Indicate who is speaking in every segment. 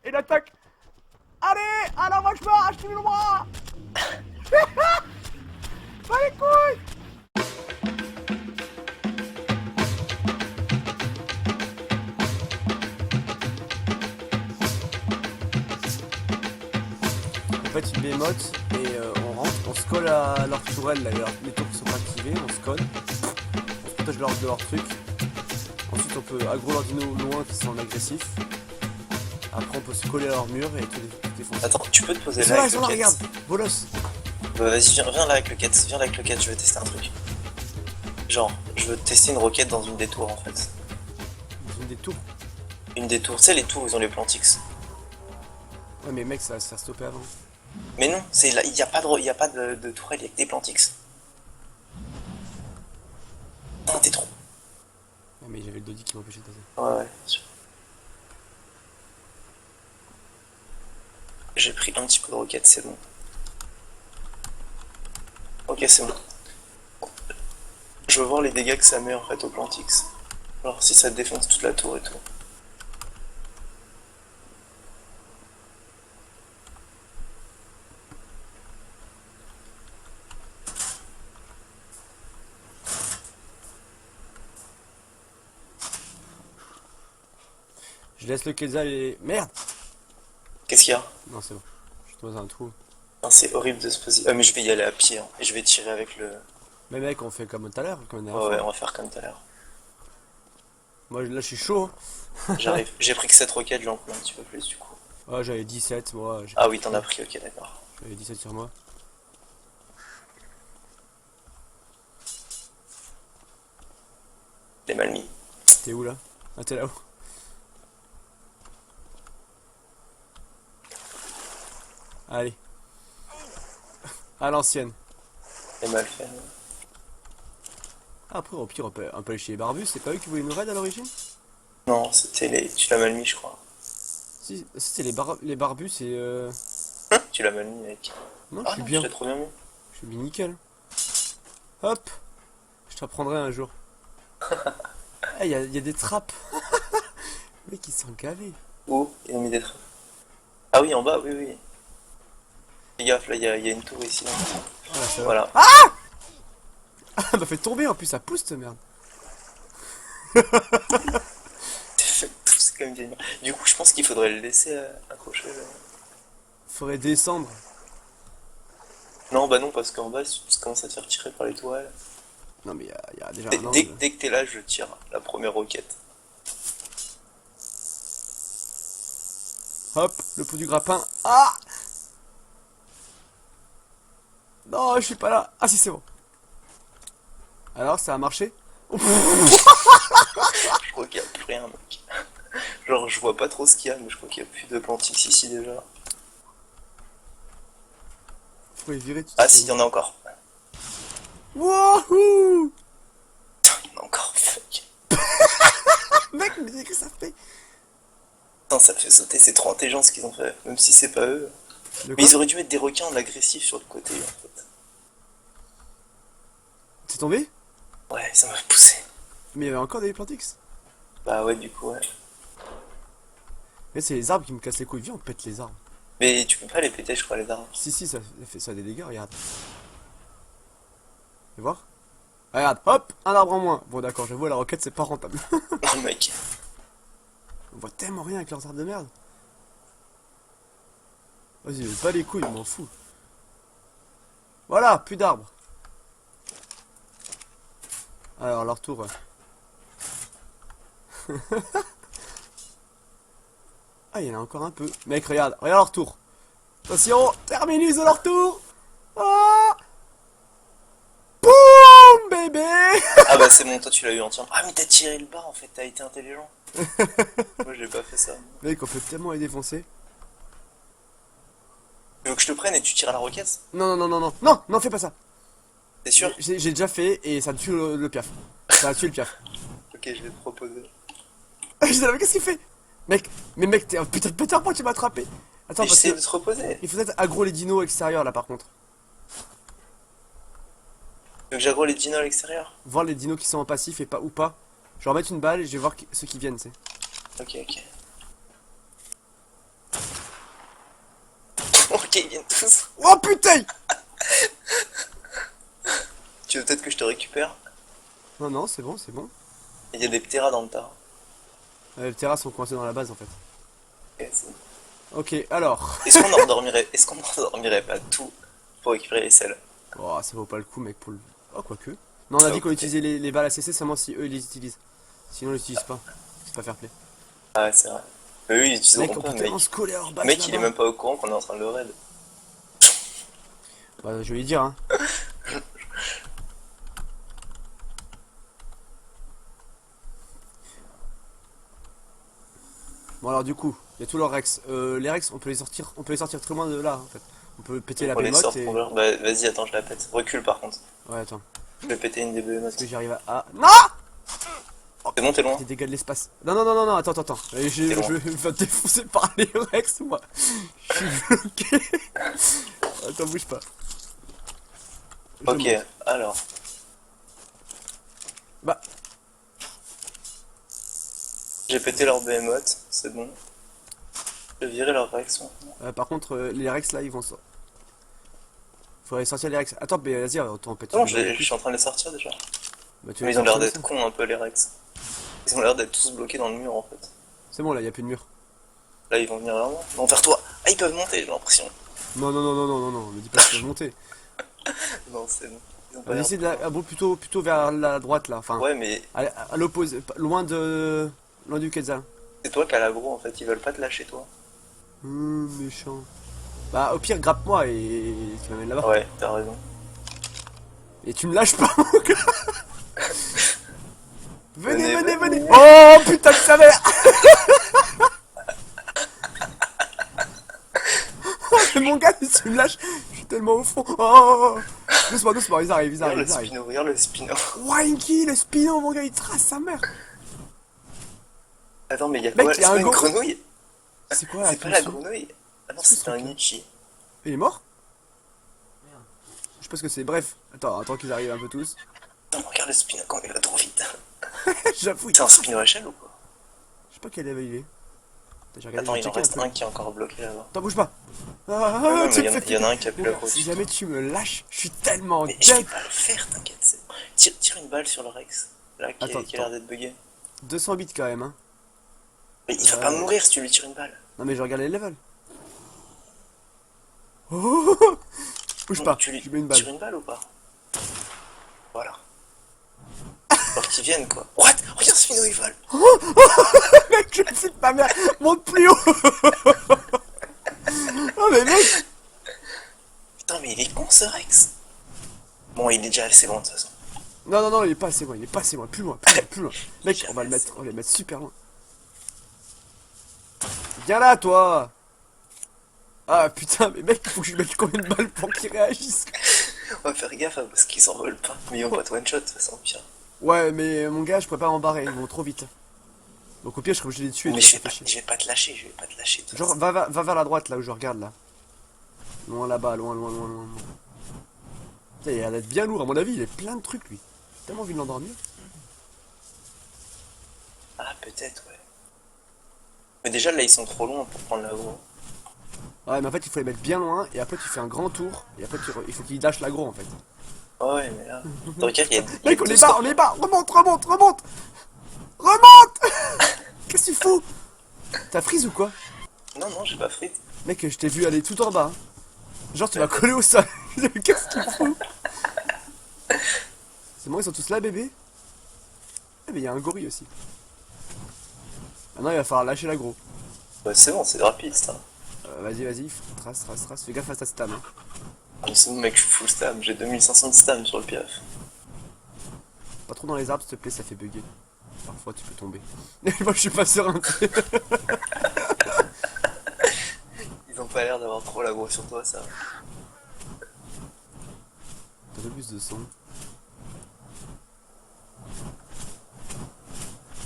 Speaker 1: il attaque. Allez, à la vache marche, tu le bras. Pas les couilles. En fait, une bémote et on rentre, on se colle à leur tourelle, là, les tours qui sont pas activées, on se colle, on se protège de leur truc. Ensuite, on peut aggro leurs dinos loin qui sont agressifs. Après, on peut se coller à leur mur et tout défoncer.
Speaker 2: Attends, tu peux te poser
Speaker 1: Ils
Speaker 2: là avec
Speaker 1: sont
Speaker 2: le
Speaker 1: là,
Speaker 2: quête.
Speaker 1: regarde, bolos.
Speaker 2: Vas-y, viens là avec le quête, viens là avec le quête, je veux tester un truc. Genre, je veux tester une roquette dans une des tours en fait.
Speaker 1: Ils ont des tours.
Speaker 2: Une des tours, tu sais les tours où ils ont les plantix.
Speaker 1: Ouais, mais mec, ça va se faire stopper avant.
Speaker 2: Mais non, c'est là, il n'y a pas de tourelle, il n'y a que des plantix. Ah, t'es trop.
Speaker 1: Ouais, mais j'avais le Dodi qui m'empêchait de passer.
Speaker 2: Ouais, bien sûr. J'ai pris un petit peu de roquette, c'est bon. Ok, c'est bon. Je veux voir les dégâts que ça met en fait au plantix. Alors si ça défonce toute la tour et tout.
Speaker 1: Je laisse le Quetzal et... Merde.
Speaker 2: Qu'est-ce qu'il y a?
Speaker 1: Non, c'est bon. Je suis dans un trou.
Speaker 2: Non, c'est horrible de se poser. Ah mais je vais y aller à pied, hein, et je vais tirer avec le...
Speaker 1: Mais mec, on fait comme tout à l'heure, comme la
Speaker 2: Ouais,
Speaker 1: dernière
Speaker 2: ouais,
Speaker 1: fois.
Speaker 2: on va faire comme tout à l'heure.
Speaker 1: Moi, là, je suis chaud.
Speaker 2: J'arrive. J'ai pris que 7 roquettes, j'en prends un petit peu plus du coup.
Speaker 1: Ouais, j'avais 17, moi.
Speaker 2: Ah oui, t'en as pris, ok, d'accord.
Speaker 1: J'avais 17 sur moi.
Speaker 2: T'es mal mis.
Speaker 1: T'es où, là? Ah, t'es là-haut. Allez. À l'ancienne.
Speaker 2: T'es mal fait.
Speaker 1: Ah, après, au pire, on peut aller chez les barbus. C'est pas eux qui voulaient nous raid à l'origine?
Speaker 2: Non, c'était les... Tu l'as mal mis, je crois.
Speaker 1: Si, c'était les barbus et
Speaker 2: Tu l'as mal mis, mec.
Speaker 1: Non, je
Speaker 2: Ah
Speaker 1: suis
Speaker 2: non,
Speaker 1: bien.
Speaker 2: tu l'as trop bien mis.
Speaker 1: Je suis bien nickel. Hop. Je t'apprendrai un jour. Ah, y a des trappes. Mec, ils sont gavés.
Speaker 2: Où? Ils ont mis des trappes. Ah oui, en bas, oui, oui. Fais gaffe, là, il y a une tour ici. Là.
Speaker 1: Voilà, ça va.
Speaker 2: Voilà.
Speaker 1: Ah, m'a fait tomber en plus, ça pousse cette merde.
Speaker 2: C'est comme bien. Du coup, je pense qu'il faudrait le laisser accrocher. Là.
Speaker 1: Faudrait descendre.
Speaker 2: Non, bah non, parce qu'en bas, tu commences à te faire tirer par les tourelles.
Speaker 1: Non, mais y a déjà
Speaker 2: Dès,
Speaker 1: un
Speaker 2: dès,
Speaker 1: angle.
Speaker 2: dès que t'es là, je tire la première roquette.
Speaker 1: Hop, le pot du grappin. Ah! Non, je suis pas là. Ah, si, c'est bon. Alors, ça a marché?
Speaker 2: Je crois qu'il n'y a plus rien, mec. Genre, je vois pas trop ce qu'il y a, mais je crois qu'il n'y a plus de plantix ici déjà.
Speaker 1: Faut les virer tout
Speaker 2: Ah si, il y en a encore.
Speaker 1: Wouhou!
Speaker 2: Il y en a encore, fuck.
Speaker 1: Mec, mais qu'est-ce que ça fait?
Speaker 2: Putain, ça fait sauter, c'est trop intelligent ce qu'ils ont fait, même si c'est pas eux.
Speaker 1: De
Speaker 2: Mais
Speaker 1: quoi?
Speaker 2: ils auraient dû mettre des requins en agressif sur le côté, en fait.
Speaker 1: T'es tombé?
Speaker 2: Ouais, ça m'a poussé.
Speaker 1: Mais il y avait encore des plantix.
Speaker 2: Bah ouais, du coup, ouais.
Speaker 1: Mais c'est les arbres qui me cassent les couilles. Viens, on pète les arbres.
Speaker 2: Mais tu peux pas les péter, je crois, les arbres.
Speaker 1: Si, si, ça fait ça a des dégâts, regarde. Fais voir. Regarde, hop, un arbre en moins. Bon, d'accord, j'avoue, la roquette, c'est pas rentable.
Speaker 2: Oh, mec.
Speaker 1: On voit tellement rien avec leurs arbres de merde. Vas-y, pas les couilles, je m'en fous. Voilà, plus d'arbres. Alors, leur tour, ouais. Ah, il y en a encore un peu. Mec, regarde leur tour. Attention, terminus de leur tour. Ah, boum, bébé.
Speaker 2: Ah bah c'est bon, toi tu l'as eu entièrement. Ah mais t'as tiré le bas en fait, t'as été intelligent. Moi je l'ai pas fait ça.
Speaker 1: Mec, on peut tellement les défoncer.
Speaker 2: Tu veux que je te prenne et tu tires à la roquette?
Speaker 1: Non, non, non, non, non, non, non, fais pas ça.
Speaker 2: T'es sûr?
Speaker 1: J'ai déjà fait et ça tue le piaf. Ça a tué le piaf.
Speaker 2: Ok, je vais te proposer.
Speaker 1: Je dis, mais qu'est-ce qu'il fait? Mec, mais mec, t'es un putain de Peter Pan, tu m'as attrapé. Attends,
Speaker 2: Mais
Speaker 1: parce
Speaker 2: j'essaie
Speaker 1: que
Speaker 2: de te reposer.
Speaker 1: il faut peut-être aggro les dinos extérieurs là par contre.
Speaker 2: Tu veux que j'aggro les dinos à l'extérieur?
Speaker 1: Voir les dinos qui sont en passif et pas ou pas. Je vais remettre une balle et je vais voir ceux qui viennent, c'est.
Speaker 2: Ok, ok. Ok, ils viennent tous.
Speaker 1: Oh putain!
Speaker 2: Tu veux peut-être que je te récupère?
Speaker 1: Non, non, c'est bon, c'est bon.
Speaker 2: Il y a des pteras dans le tas.
Speaker 1: Les terrasses sont coincées dans la base en fait.
Speaker 2: Ok, c'est bon.
Speaker 1: Ok, alors.
Speaker 2: Est-ce qu'on endormirait pas tout pour récupérer les selles?
Speaker 1: Oh, ça vaut pas le coup, mec, pour le. Oh, quoique. Non, on a dit qu'on utilisait les balles ACC seulement si eux ils les utilisent. Sinon, ils les utilisent pas. C'est pas fair play.
Speaker 2: Ah ouais, c'est vrai. Mais oui, ils
Speaker 1: Mec,
Speaker 2: utiliseront
Speaker 1: on
Speaker 2: pas,
Speaker 1: peut
Speaker 2: mec.
Speaker 1: tellement se coller à leur base.
Speaker 2: Mec, il est
Speaker 1: là-bas.
Speaker 2: même pas au courant qu'on est en train de le raid.
Speaker 1: Bah, je vais lui dire, hein. Bon, alors, du coup, il y a tous leurs Rex. Les Rex, on peut les sortir très loin de là, en fait. On peut péter la
Speaker 2: On les sort
Speaker 1: bémote et.
Speaker 2: pour l'heure. Bah, vas-y, attends, je la pète. Recule par contre.
Speaker 1: Ouais, attends.
Speaker 2: Je vais péter une des
Speaker 1: Est-ce que
Speaker 2: behemoths.
Speaker 1: j'y arrive à. Ah. Non!
Speaker 2: C'est bon, t'es loin?
Speaker 1: Des dégâts de l'espace. Non, non, non, non, non, attends, attends, attends. Je
Speaker 2: T'es loin.
Speaker 1: vais me faire défoncer par les Rex, moi. Je suis bloqué. Attends, bouge pas. Je
Speaker 2: Ok,
Speaker 1: monte.
Speaker 2: alors.
Speaker 1: Bah,
Speaker 2: J'ai pété leur behemoth, c'est bon. Je vais virer leur réaction.
Speaker 1: par contre, les Rex là, ils vont sortir. Faudrait sortir les Rex. Attends, mais vas-y, attends, pète.
Speaker 2: Non, je suis en train de les sortir déjà.
Speaker 1: Bah, tu
Speaker 2: Mais
Speaker 1: les
Speaker 2: ils ont l'air
Speaker 1: sortir,
Speaker 2: d'être
Speaker 1: ça.
Speaker 2: cons un peu, les Rex. Ils ont l'air d'être tous bloqués dans le mur en fait.
Speaker 1: C'est bon, là, y a plus de mur.
Speaker 2: Là, ils vont venir vers moi. Non, vers toi. Ah, ils peuvent monter, j'ai l'impression.
Speaker 1: Non, non, non, non, non, non, non, me dis pas qu'ils peuvent monter.
Speaker 2: Non, c'est bon. Ils ont pas
Speaker 1: On
Speaker 2: l'air
Speaker 1: essaie de
Speaker 2: de-
Speaker 1: la. Ah bon, plutôt vers la droite là. Enfin,
Speaker 2: Ouais, mais
Speaker 1: à l'opposé. Loin de. Loin du Quetzal.
Speaker 2: c'est toi qui as l'aggro en fait. Ils veulent pas te lâcher, toi.
Speaker 1: Méchant. Bah, au pire, grappe-moi et tu m'amènes là-bas.
Speaker 2: Ouais, t'as raison.
Speaker 1: Et tu me lâches pas, mon gars. Venez,
Speaker 2: Venez,
Speaker 1: venez, venez. Oh putain de sa mère. Mais mon gars, si tu me lâches, je suis tellement au fond. Oh. Doucement, doucement, ils arrivent, ils
Speaker 2: Regarde
Speaker 1: arrivent,
Speaker 2: le
Speaker 1: ils arrivent.
Speaker 2: spino, regarde le spino.
Speaker 1: Winky, le spino, mon gars, il trace sa mère.
Speaker 2: Attends, mais il y a
Speaker 1: Mec,
Speaker 2: quoi?
Speaker 1: il y
Speaker 2: C'est
Speaker 1: a
Speaker 2: pas
Speaker 1: un
Speaker 2: une
Speaker 1: go-
Speaker 2: grenouille?
Speaker 1: C'est quoi la
Speaker 2: C'est pas la
Speaker 1: fonction?
Speaker 2: grenouille? Ah non,
Speaker 1: C'est
Speaker 2: c'est
Speaker 1: quoi ce
Speaker 2: un
Speaker 1: truc-là
Speaker 2: Ichi.
Speaker 1: Il est mort? Je sais pas ce que c'est, bref. Attends qu'ils arrivent un peu tous.
Speaker 2: Non, regarde le spino quand il va trop vite.
Speaker 1: J'avoue,
Speaker 2: C'est un spino HL ou quoi?
Speaker 1: je sais pas quel level il est. J'ai regardé,
Speaker 2: Attends,
Speaker 1: j'ai
Speaker 2: il en
Speaker 1: checké
Speaker 2: reste
Speaker 1: peu.
Speaker 2: un qui est encore bloqué là-bas.
Speaker 1: Attends, bouge pas. Ah,
Speaker 2: Ouais, non,
Speaker 1: tu
Speaker 2: mais
Speaker 1: me fais
Speaker 2: il y en a un qui a
Speaker 1: flipper.
Speaker 2: plus la
Speaker 1: Mon gars,
Speaker 2: grosse.
Speaker 1: si jamais tu me lâches, je suis tellement
Speaker 2: Mais je vais
Speaker 1: dead.
Speaker 2: pas le faire, t'inquiète. Tire une balle sur le Rex. Là, qui
Speaker 1: Attends,
Speaker 2: a l'air d'être bugué.
Speaker 1: 200 bits quand même, hein.
Speaker 2: Mais il va pas mourir si tu lui tires une balle.
Speaker 1: Non, mais je regarde les levels. Oh, bouge
Speaker 2: Non,
Speaker 1: pas,
Speaker 2: tu lui
Speaker 1: je mets une balle.
Speaker 2: tires une balle ou pas? Voilà. Alors qu'ils viennent quoi. What? Regarde Spino, il vole.
Speaker 1: Mec, je flippe ma mère. Monte plus haut. Oh, mais mec.
Speaker 2: Putain, mais il est con ce Rex. Bon, il est déjà assez loin de toute façon.
Speaker 1: Non, non, non, il est pas assez loin, il est pas assez loin. Plus loin, plus loin, plus loin. Mec, on va le mettre super loin. Viens là, toi. Ah putain, mais mec, il faut que je lui mette combien de balles pour qu'il réagisse.
Speaker 2: On va faire gaffe hein, parce qu'ils s'envolent pas. Mais ils vont pas te one shot de toute façon, pire.
Speaker 1: Ouais, mais mon gars, je pourrais pas m'en barrer, ils vont trop vite. Donc au pire, je serais obligé de les tuer.
Speaker 2: Mais
Speaker 1: tu
Speaker 2: je
Speaker 1: vois,
Speaker 2: vais,
Speaker 1: ça fait
Speaker 2: pas,
Speaker 1: chier.
Speaker 2: je vais pas te lâcher, je vais pas te lâcher. de toute
Speaker 1: Genre,
Speaker 2: façon.
Speaker 1: va vers la droite, là où je regarde, là. Loin là-bas, loin, loin, loin, loin. loin. Putain, il a l'air d'être bien lourd, à mon avis, il est plein de trucs, lui. J'ai tellement envie de l'endormir.
Speaker 2: Ah, peut-être, ouais. Mais déjà là, ils sont trop loin pour prendre l'agro.
Speaker 1: Ouais, mais en fait, il faut les mettre bien loin, et après, tu fais un grand tour, et après, il faut qu'il lâche l'agro, en fait.
Speaker 2: Ouais, mais là. Regarde, il y a.
Speaker 1: Mec, on est bas, on est bas. Remonte, remonte, remonte. Remonte. Qu'est-ce que tu fous? T'as freeze ou quoi?
Speaker 2: Non, non, j'ai pas frite.
Speaker 1: Mec, je t'ai vu aller tout en bas. Genre, tu vas coller au sol. Qu'est-ce que tu fous? C'est bon, ils sont tous là, bébé? Ah, mais il y a un gorille aussi. Maintenant, il va falloir lâcher l'agro.
Speaker 2: Ouais, c'est bon, c'est rapide ça.
Speaker 1: Vas-y, vas-y, trace, trace, trace. Fais gaffe à ta stam. Hein.
Speaker 2: Ah, mais c'est bon, mec, je suis full stam. J'ai 2500 de stam sur le piaf.
Speaker 1: Pas trop dans les arbres, s'il te plaît, ça fait bugger. Parfois, tu peux tomber. Moi, je suis pas serein.
Speaker 2: Ils ont pas l'air d'avoir trop l'agro sur toi, ça.
Speaker 1: T'as un peu plus de son.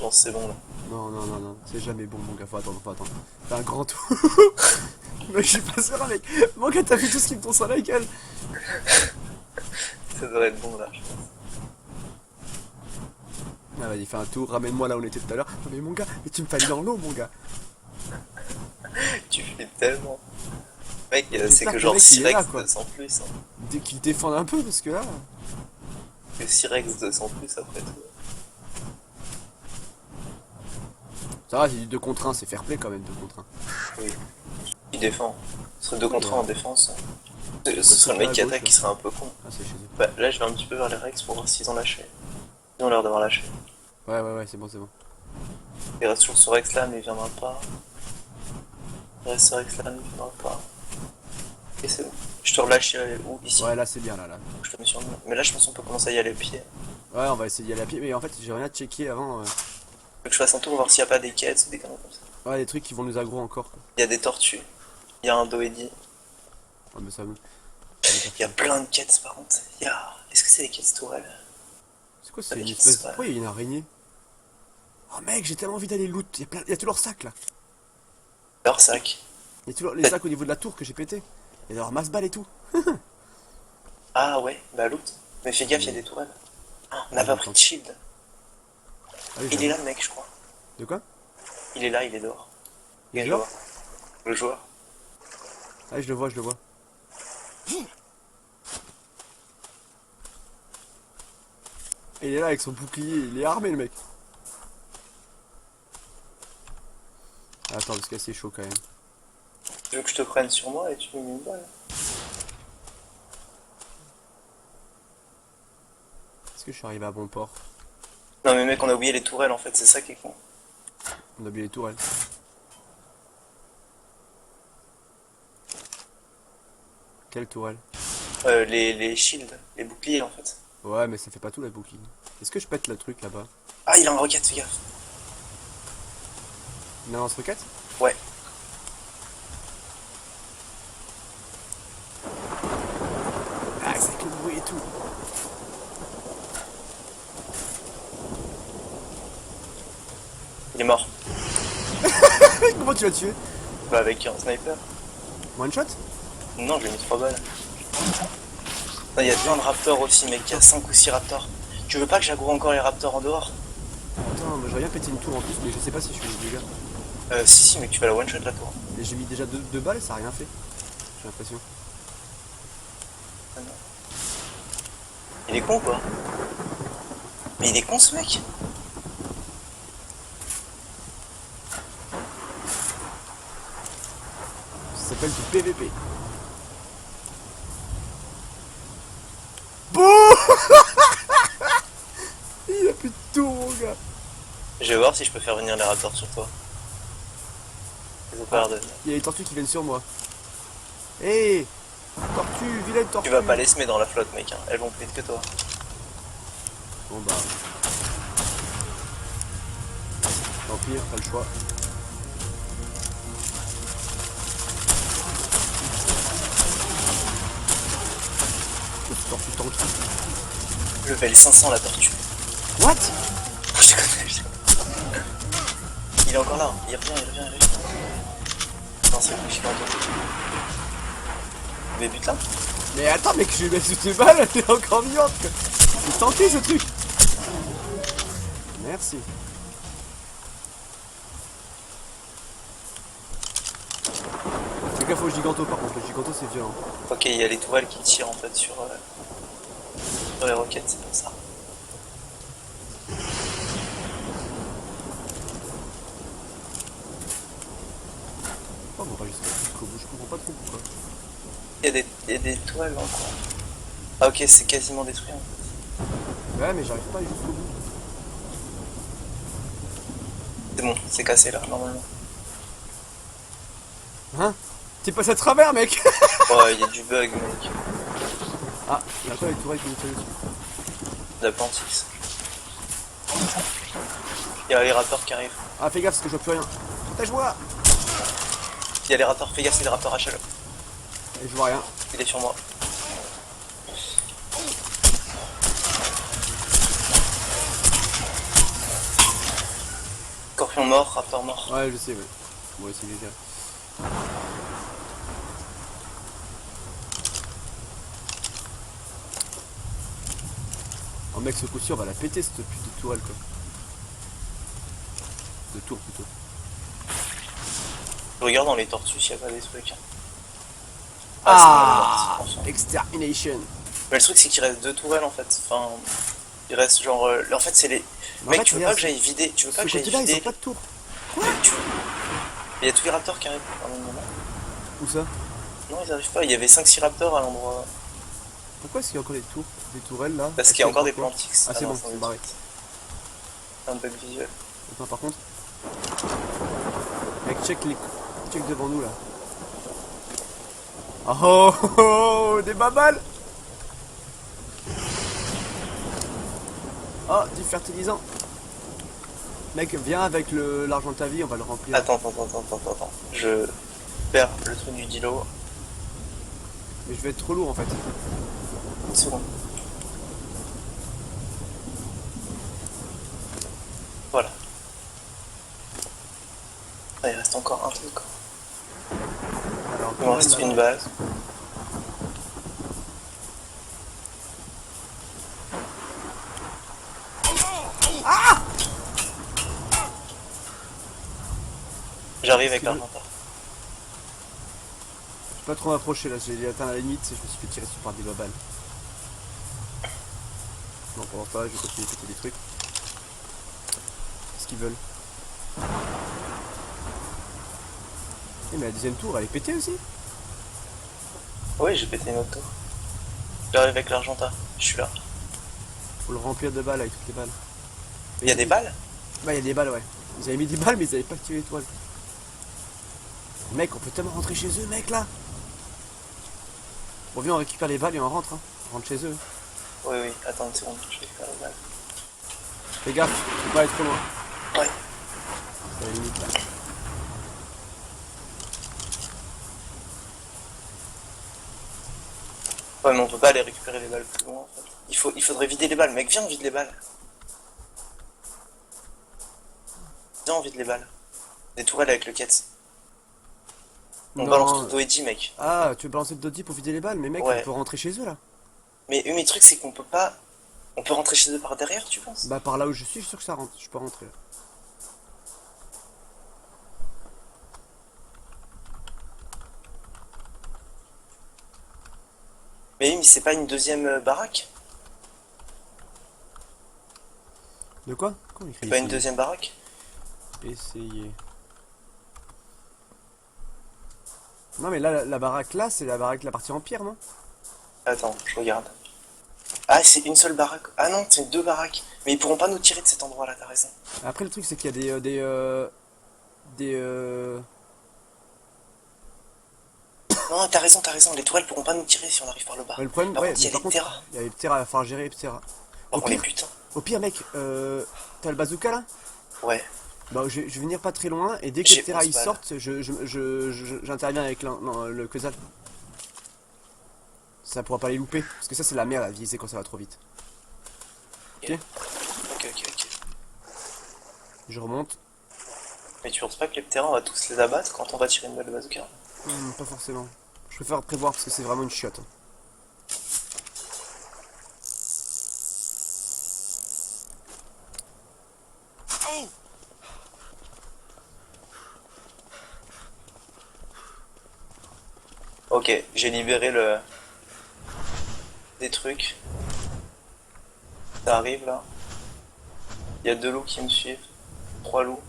Speaker 2: Non, c'est bon là.
Speaker 1: Non, non, non, non, c'est jamais bon, mon gars, faut attendre, faut attendre. Fais un grand tour. Mais je suis pas serein, mec. Mon gars, t'as vu tout ce qui me tombe sur la gueule.
Speaker 2: Ça devrait être bon là, je pense.
Speaker 1: Ah, vas-y, fais un tour, ramène-moi là où on était tout à l'heure. Non, mais mon gars, mais tu me fais aller dans l'eau, mon gars.
Speaker 2: Tu flippes tellement. Mec, c'est
Speaker 1: J'espère
Speaker 2: que
Speaker 1: que le
Speaker 2: genre
Speaker 1: mec, il est là,
Speaker 2: Sirex
Speaker 1: quoi.
Speaker 2: 200 plus. Hein.
Speaker 1: Dès qu'ils défendent un peu, parce que là...
Speaker 2: Que Sirex 200 plus après tout.
Speaker 1: Ça va, c'est du 2 contre 1, c'est fair play quand même, 2 contre 1.
Speaker 2: Oui. Il défend. Ce serait 2 contre 1 en défense. Ce
Speaker 1: c'est
Speaker 2: serait le mec
Speaker 1: à
Speaker 2: qui
Speaker 1: gauche,
Speaker 2: attaque
Speaker 1: là.
Speaker 2: qui serait un peu con.
Speaker 1: Ah, c'est chez eux.
Speaker 2: Bah, là, je vais un petit peu vers les Rex pour voir s'ils ont lâché. Ils ont l'air d'avoir lâché.
Speaker 1: Ouais, c'est bon, c'est bon.
Speaker 2: Il reste toujours ce Rex là, mais il viendra pas. Il reste ce Rex là, mais il viendra pas. Ok, c'est bon. Je te relâche où ici.
Speaker 1: Ouais, là, c'est bien, là.
Speaker 2: Je te mets sur le... Mais là, je pense qu'on peut commencer à y aller au pied.
Speaker 1: Ouais, on va essayer d'y aller à pied, mais en fait, j'ai rien à checker avant.
Speaker 2: Faut que je fasse un tour voir s'il n'y a pas des quêtes ou des conneries comme ça.
Speaker 1: Ouais, des trucs qui vont nous aggro encore, quoi.
Speaker 2: Il y a des tortues. Il y a un Doedi.
Speaker 1: Ouais, mais ça me...
Speaker 2: Il y a plein de quêtes par contre. Il y a... Est-ce que c'est les quêtes tourelles?
Speaker 1: C'est quoi, c'est
Speaker 2: Avec
Speaker 1: une
Speaker 2: une
Speaker 1: espèce...
Speaker 2: spade.
Speaker 1: Pourquoi il y a une araignée? Oh mec, j'ai tellement envie d'aller loot. Il y a tous leurs sacs, là.
Speaker 2: Leur sac.
Speaker 1: Il y a tous les sacs au niveau de la tour que j'ai pété. Il y a leur masse-balles et tout.
Speaker 2: Ah ouais, bah loot. Mais fais gaffe, il y a des tourelles. Ah, on n'a pas pris de shield.
Speaker 1: Ah oui,
Speaker 2: Il est là le mec, je crois.
Speaker 1: De quoi?
Speaker 2: Il est là, il est dehors.
Speaker 1: Il est
Speaker 2: Et je
Speaker 1: dehors?
Speaker 2: le vois. Le joueur.
Speaker 1: Ah, je le vois, je le vois. Et il est là avec son bouclier, il est armé le mec. Ah, attends, parce que c'est chaud quand même.
Speaker 2: Tu veux que je te prenne sur moi et tu me mets une balle?
Speaker 1: Est-ce que je suis arrivé à bon port?
Speaker 2: Non mais mec, on a oublié les tourelles en fait, c'est ça qui est con.
Speaker 1: On a oublié les tourelles. Quelle tourelle?
Speaker 2: Les shields, les boucliers en fait.
Speaker 1: Ouais, mais ça fait pas tout la bouclier. Est-ce que je pète le truc là-bas?
Speaker 2: Ah, il a un roquette, fais gaffe.
Speaker 1: Une lance roquette?
Speaker 2: Ouais.
Speaker 1: Ah, c'est que le bruit et tout.
Speaker 2: Il est mort.
Speaker 1: Comment tu l'as tué?
Speaker 2: Bah avec un sniper.
Speaker 1: One shot?
Speaker 2: Non, je lui ai mis 3 balles. Il y a plein de raptors aussi, mec. Il y a 5 ou 6 raptors. Tu veux pas que j'aggro encore les raptors en dehors?
Speaker 1: Attends, moi j'aurais bien pété une tour en plus, mais je sais pas si je suis les dégâts.
Speaker 2: Si, mec, tu vas la one shot la tour.
Speaker 1: Et j'ai mis déjà deux balles et ça a rien fait. J'ai l'impression.
Speaker 2: Ah non. Il est con ou quoi? Mais il est con ce mec.
Speaker 1: Ça s'appelle du PVP. Bouh. Il a plus de tour, mon gars.
Speaker 2: Je vais voir si je peux faire venir les raptors sur toi. Ils ont pas l'air de...
Speaker 1: Il y a les tortues qui viennent sur moi. Hé, tortue, vilaine tortue.
Speaker 2: Tu vas pas les semer dans la flotte, mec. Hein. Elles vont plus vite que toi.
Speaker 1: Bon bah. Tant pis, pas le choix. Cette tortue tanky.
Speaker 2: Level 500 la tortue.
Speaker 1: What?
Speaker 2: Je te connais, je te connais. Il est encore là. Il revient, il revient, il revient. Non, c'est bon, je suis pas encore. Mais but là.
Speaker 1: Mais attends, mec, je lui mets toutes les balles, elle est encore vivante. C'est tanké ce truc. Merci. Fais gaffe au giganto par contre, le giganto c'est violent.
Speaker 2: Ok, il y a les tourelles qui tirent en fait sur les roquettes, c'est pour ça.
Speaker 1: Oh, on va jusqu'au bout, je comprends pas trop pourquoi.
Speaker 2: Il y a des tourelles encore. Ah ok, c'est quasiment détruit en fait.
Speaker 1: Ouais, mais j'arrive pas jusqu'au bout.
Speaker 2: C'est bon, c'est cassé là, normalement.
Speaker 1: Hein? T'es passé à travers, mec.
Speaker 2: Oh, il y a du bug, mec.
Speaker 1: Ah, il y a pas les tourelles qui nous tirent dessus.
Speaker 2: La Plantix. Il y a les raptors qui arrivent.
Speaker 1: Ah, fais gaffe parce que je vois plus rien. Protège-moi.
Speaker 2: Il y a les raptors, fais gaffe, c'est les raptors HL.
Speaker 1: Et je vois rien.
Speaker 2: Il est sur moi. Scorpion mort, raptor mort.
Speaker 1: Ouais, je sais, ouais. Bon, c'est léger. Oh mec, ce coup-ci, on va la péter cette pute de tourelle quoi. De tour plutôt.
Speaker 2: Je regarde dans les tortues s'il n'y a pas des trucs. Ah, c'est bon, elle est morte,
Speaker 1: Ah,
Speaker 2: enfin.
Speaker 1: extermination.
Speaker 2: Mais le truc, c'est qu'il reste 2 tourelles en fait. Enfin, il reste genre. En fait, c'est les.
Speaker 1: Mais en
Speaker 2: Mec,
Speaker 1: fait,
Speaker 2: tu veux
Speaker 1: regarde,
Speaker 2: pas que j'aille vider. Tu veux pas
Speaker 1: ce
Speaker 2: que j'aille
Speaker 1: côté-là, ils ont
Speaker 2: vider.
Speaker 1: pas de tour. Quoi?
Speaker 2: Mais tu. Il y a tous les raptors qui arrivent à un moment.
Speaker 1: Où ça?
Speaker 2: Non, ils arrivent pas. Il y avait 5-6 raptors à l'endroit.
Speaker 1: Pourquoi est-ce qu'il y a encore des tours? Des tourelles là?
Speaker 2: Parce
Speaker 1: Est-ce
Speaker 2: qu'il y a encore des
Speaker 1: quoi?
Speaker 2: plantix.
Speaker 1: Ah, c'est
Speaker 2: non,
Speaker 1: bon,
Speaker 2: c'est
Speaker 1: c'est
Speaker 2: des
Speaker 1: barré.
Speaker 2: trucs. Un bug visuel.
Speaker 1: Attends, par contre. Mec, check devant nous là. Oh oh oh, oh, des babales! Oh, du fertilisant. Mec, viens avec l'argent de ta vie, on va le remplir.
Speaker 2: Attends. Je perds le truc du dilo.
Speaker 1: Mais je vais être trop lourd en fait.
Speaker 2: Une seconde. Voilà. Ah, il reste encore un truc.
Speaker 1: Alors,
Speaker 2: Il me reste une balle. J'arrive avec l'argentar.
Speaker 1: Je suis pas trop m'approcher là, j'ai atteint la limite, je me suis fait tirer dessus par des babales. Non, pendant ça, je vais continuer de péter des trucs. Qu'est-ce qu'ils veulent? Eh, mais la deuxième tour, elle est pétée aussi?
Speaker 2: Oui, j'ai pété une autre tour. J'arrive avec l'argentar. Je suis là.
Speaker 1: Faut le remplir de balles avec toutes les balles.
Speaker 2: Il y a des balles?
Speaker 1: Bah, il y a des balles, ouais. Ils avaient mis des balles, mais ils avaient pas tiré l'étoile. Mec, on peut tellement rentrer chez eux, mec, là. Bon, viens, on récupère les balles et on rentre, hein. On rentre chez eux.
Speaker 2: Oui, attends une seconde, je vais faire les balles.
Speaker 1: Fais gaffe, faut pas aller trop loin.
Speaker 2: Ouais.
Speaker 1: C'est la limite, là.
Speaker 2: Ouais, mais on peut pas aller récupérer les balles plus loin en fait. Il faudrait vider les balles. Mec, viens, on vide les balles. Viens, on vide les balles. Des tourelles avec le quête. On
Speaker 1: Non.
Speaker 2: balance tout Doedi, mec.
Speaker 1: Ah, tu veux balancer le Dodie pour vider les balles, mais mec,
Speaker 2: Ouais.
Speaker 1: on peut rentrer chez eux, là.
Speaker 2: Mais le truc, c'est qu'on peut pas. On peut rentrer chez eux par derrière, tu penses?
Speaker 1: Bah, par là où je suis sûr que ça rentre. Je peux rentrer, là.
Speaker 2: Mais c'est pas une deuxième baraque?
Speaker 1: De quoi? Comment il écrit
Speaker 2: C'est pas une
Speaker 1: essayer?
Speaker 2: deuxième baraque?
Speaker 1: Essayer. Non, mais là, la baraque là, c'est la baraque, la partie en pierre, non?
Speaker 2: Attends, je regarde. Ah, c'est une seule baraque. Ah non, c'est 2 baraques. Mais ils pourront pas nous tirer de cet endroit-là, t'as raison.
Speaker 1: Après, le truc, c'est qu'il y a des.
Speaker 2: Non, t'as raison. Les tourelles pourront pas nous tirer si on arrive par le bas.
Speaker 1: Ouais, le problème,
Speaker 2: Par
Speaker 1: ouais,
Speaker 2: contre, il y
Speaker 1: mais
Speaker 2: a
Speaker 1: par
Speaker 2: les
Speaker 1: contre,
Speaker 2: terras.
Speaker 1: il y a les terres à faire gérer, etc.
Speaker 2: Par contre, les
Speaker 1: pire,
Speaker 2: putains.
Speaker 1: Au pire, mec, t'as le bazooka là?
Speaker 2: Ouais.
Speaker 1: Bah, je vais venir pas très loin et dès que les
Speaker 2: J'ai
Speaker 1: terrains
Speaker 2: 11
Speaker 1: ils
Speaker 2: balles.
Speaker 1: sortent, j'interviens avec le Kezal. Ça pourra pas les louper, parce que ça c'est la merde à viser quand ça va trop vite. Ok.
Speaker 2: Ok.
Speaker 1: Je remonte.
Speaker 2: Mais tu penses pas que les terrains, on va tous les abattre quand on va tirer une balle de bazooka?
Speaker 1: Pas forcément. Je préfère prévoir parce que c'est vraiment une chiotte.
Speaker 2: Ok, j'ai libéré des trucs. Ça arrive là. Il y a 2 loups qui me suivent. 3 loups.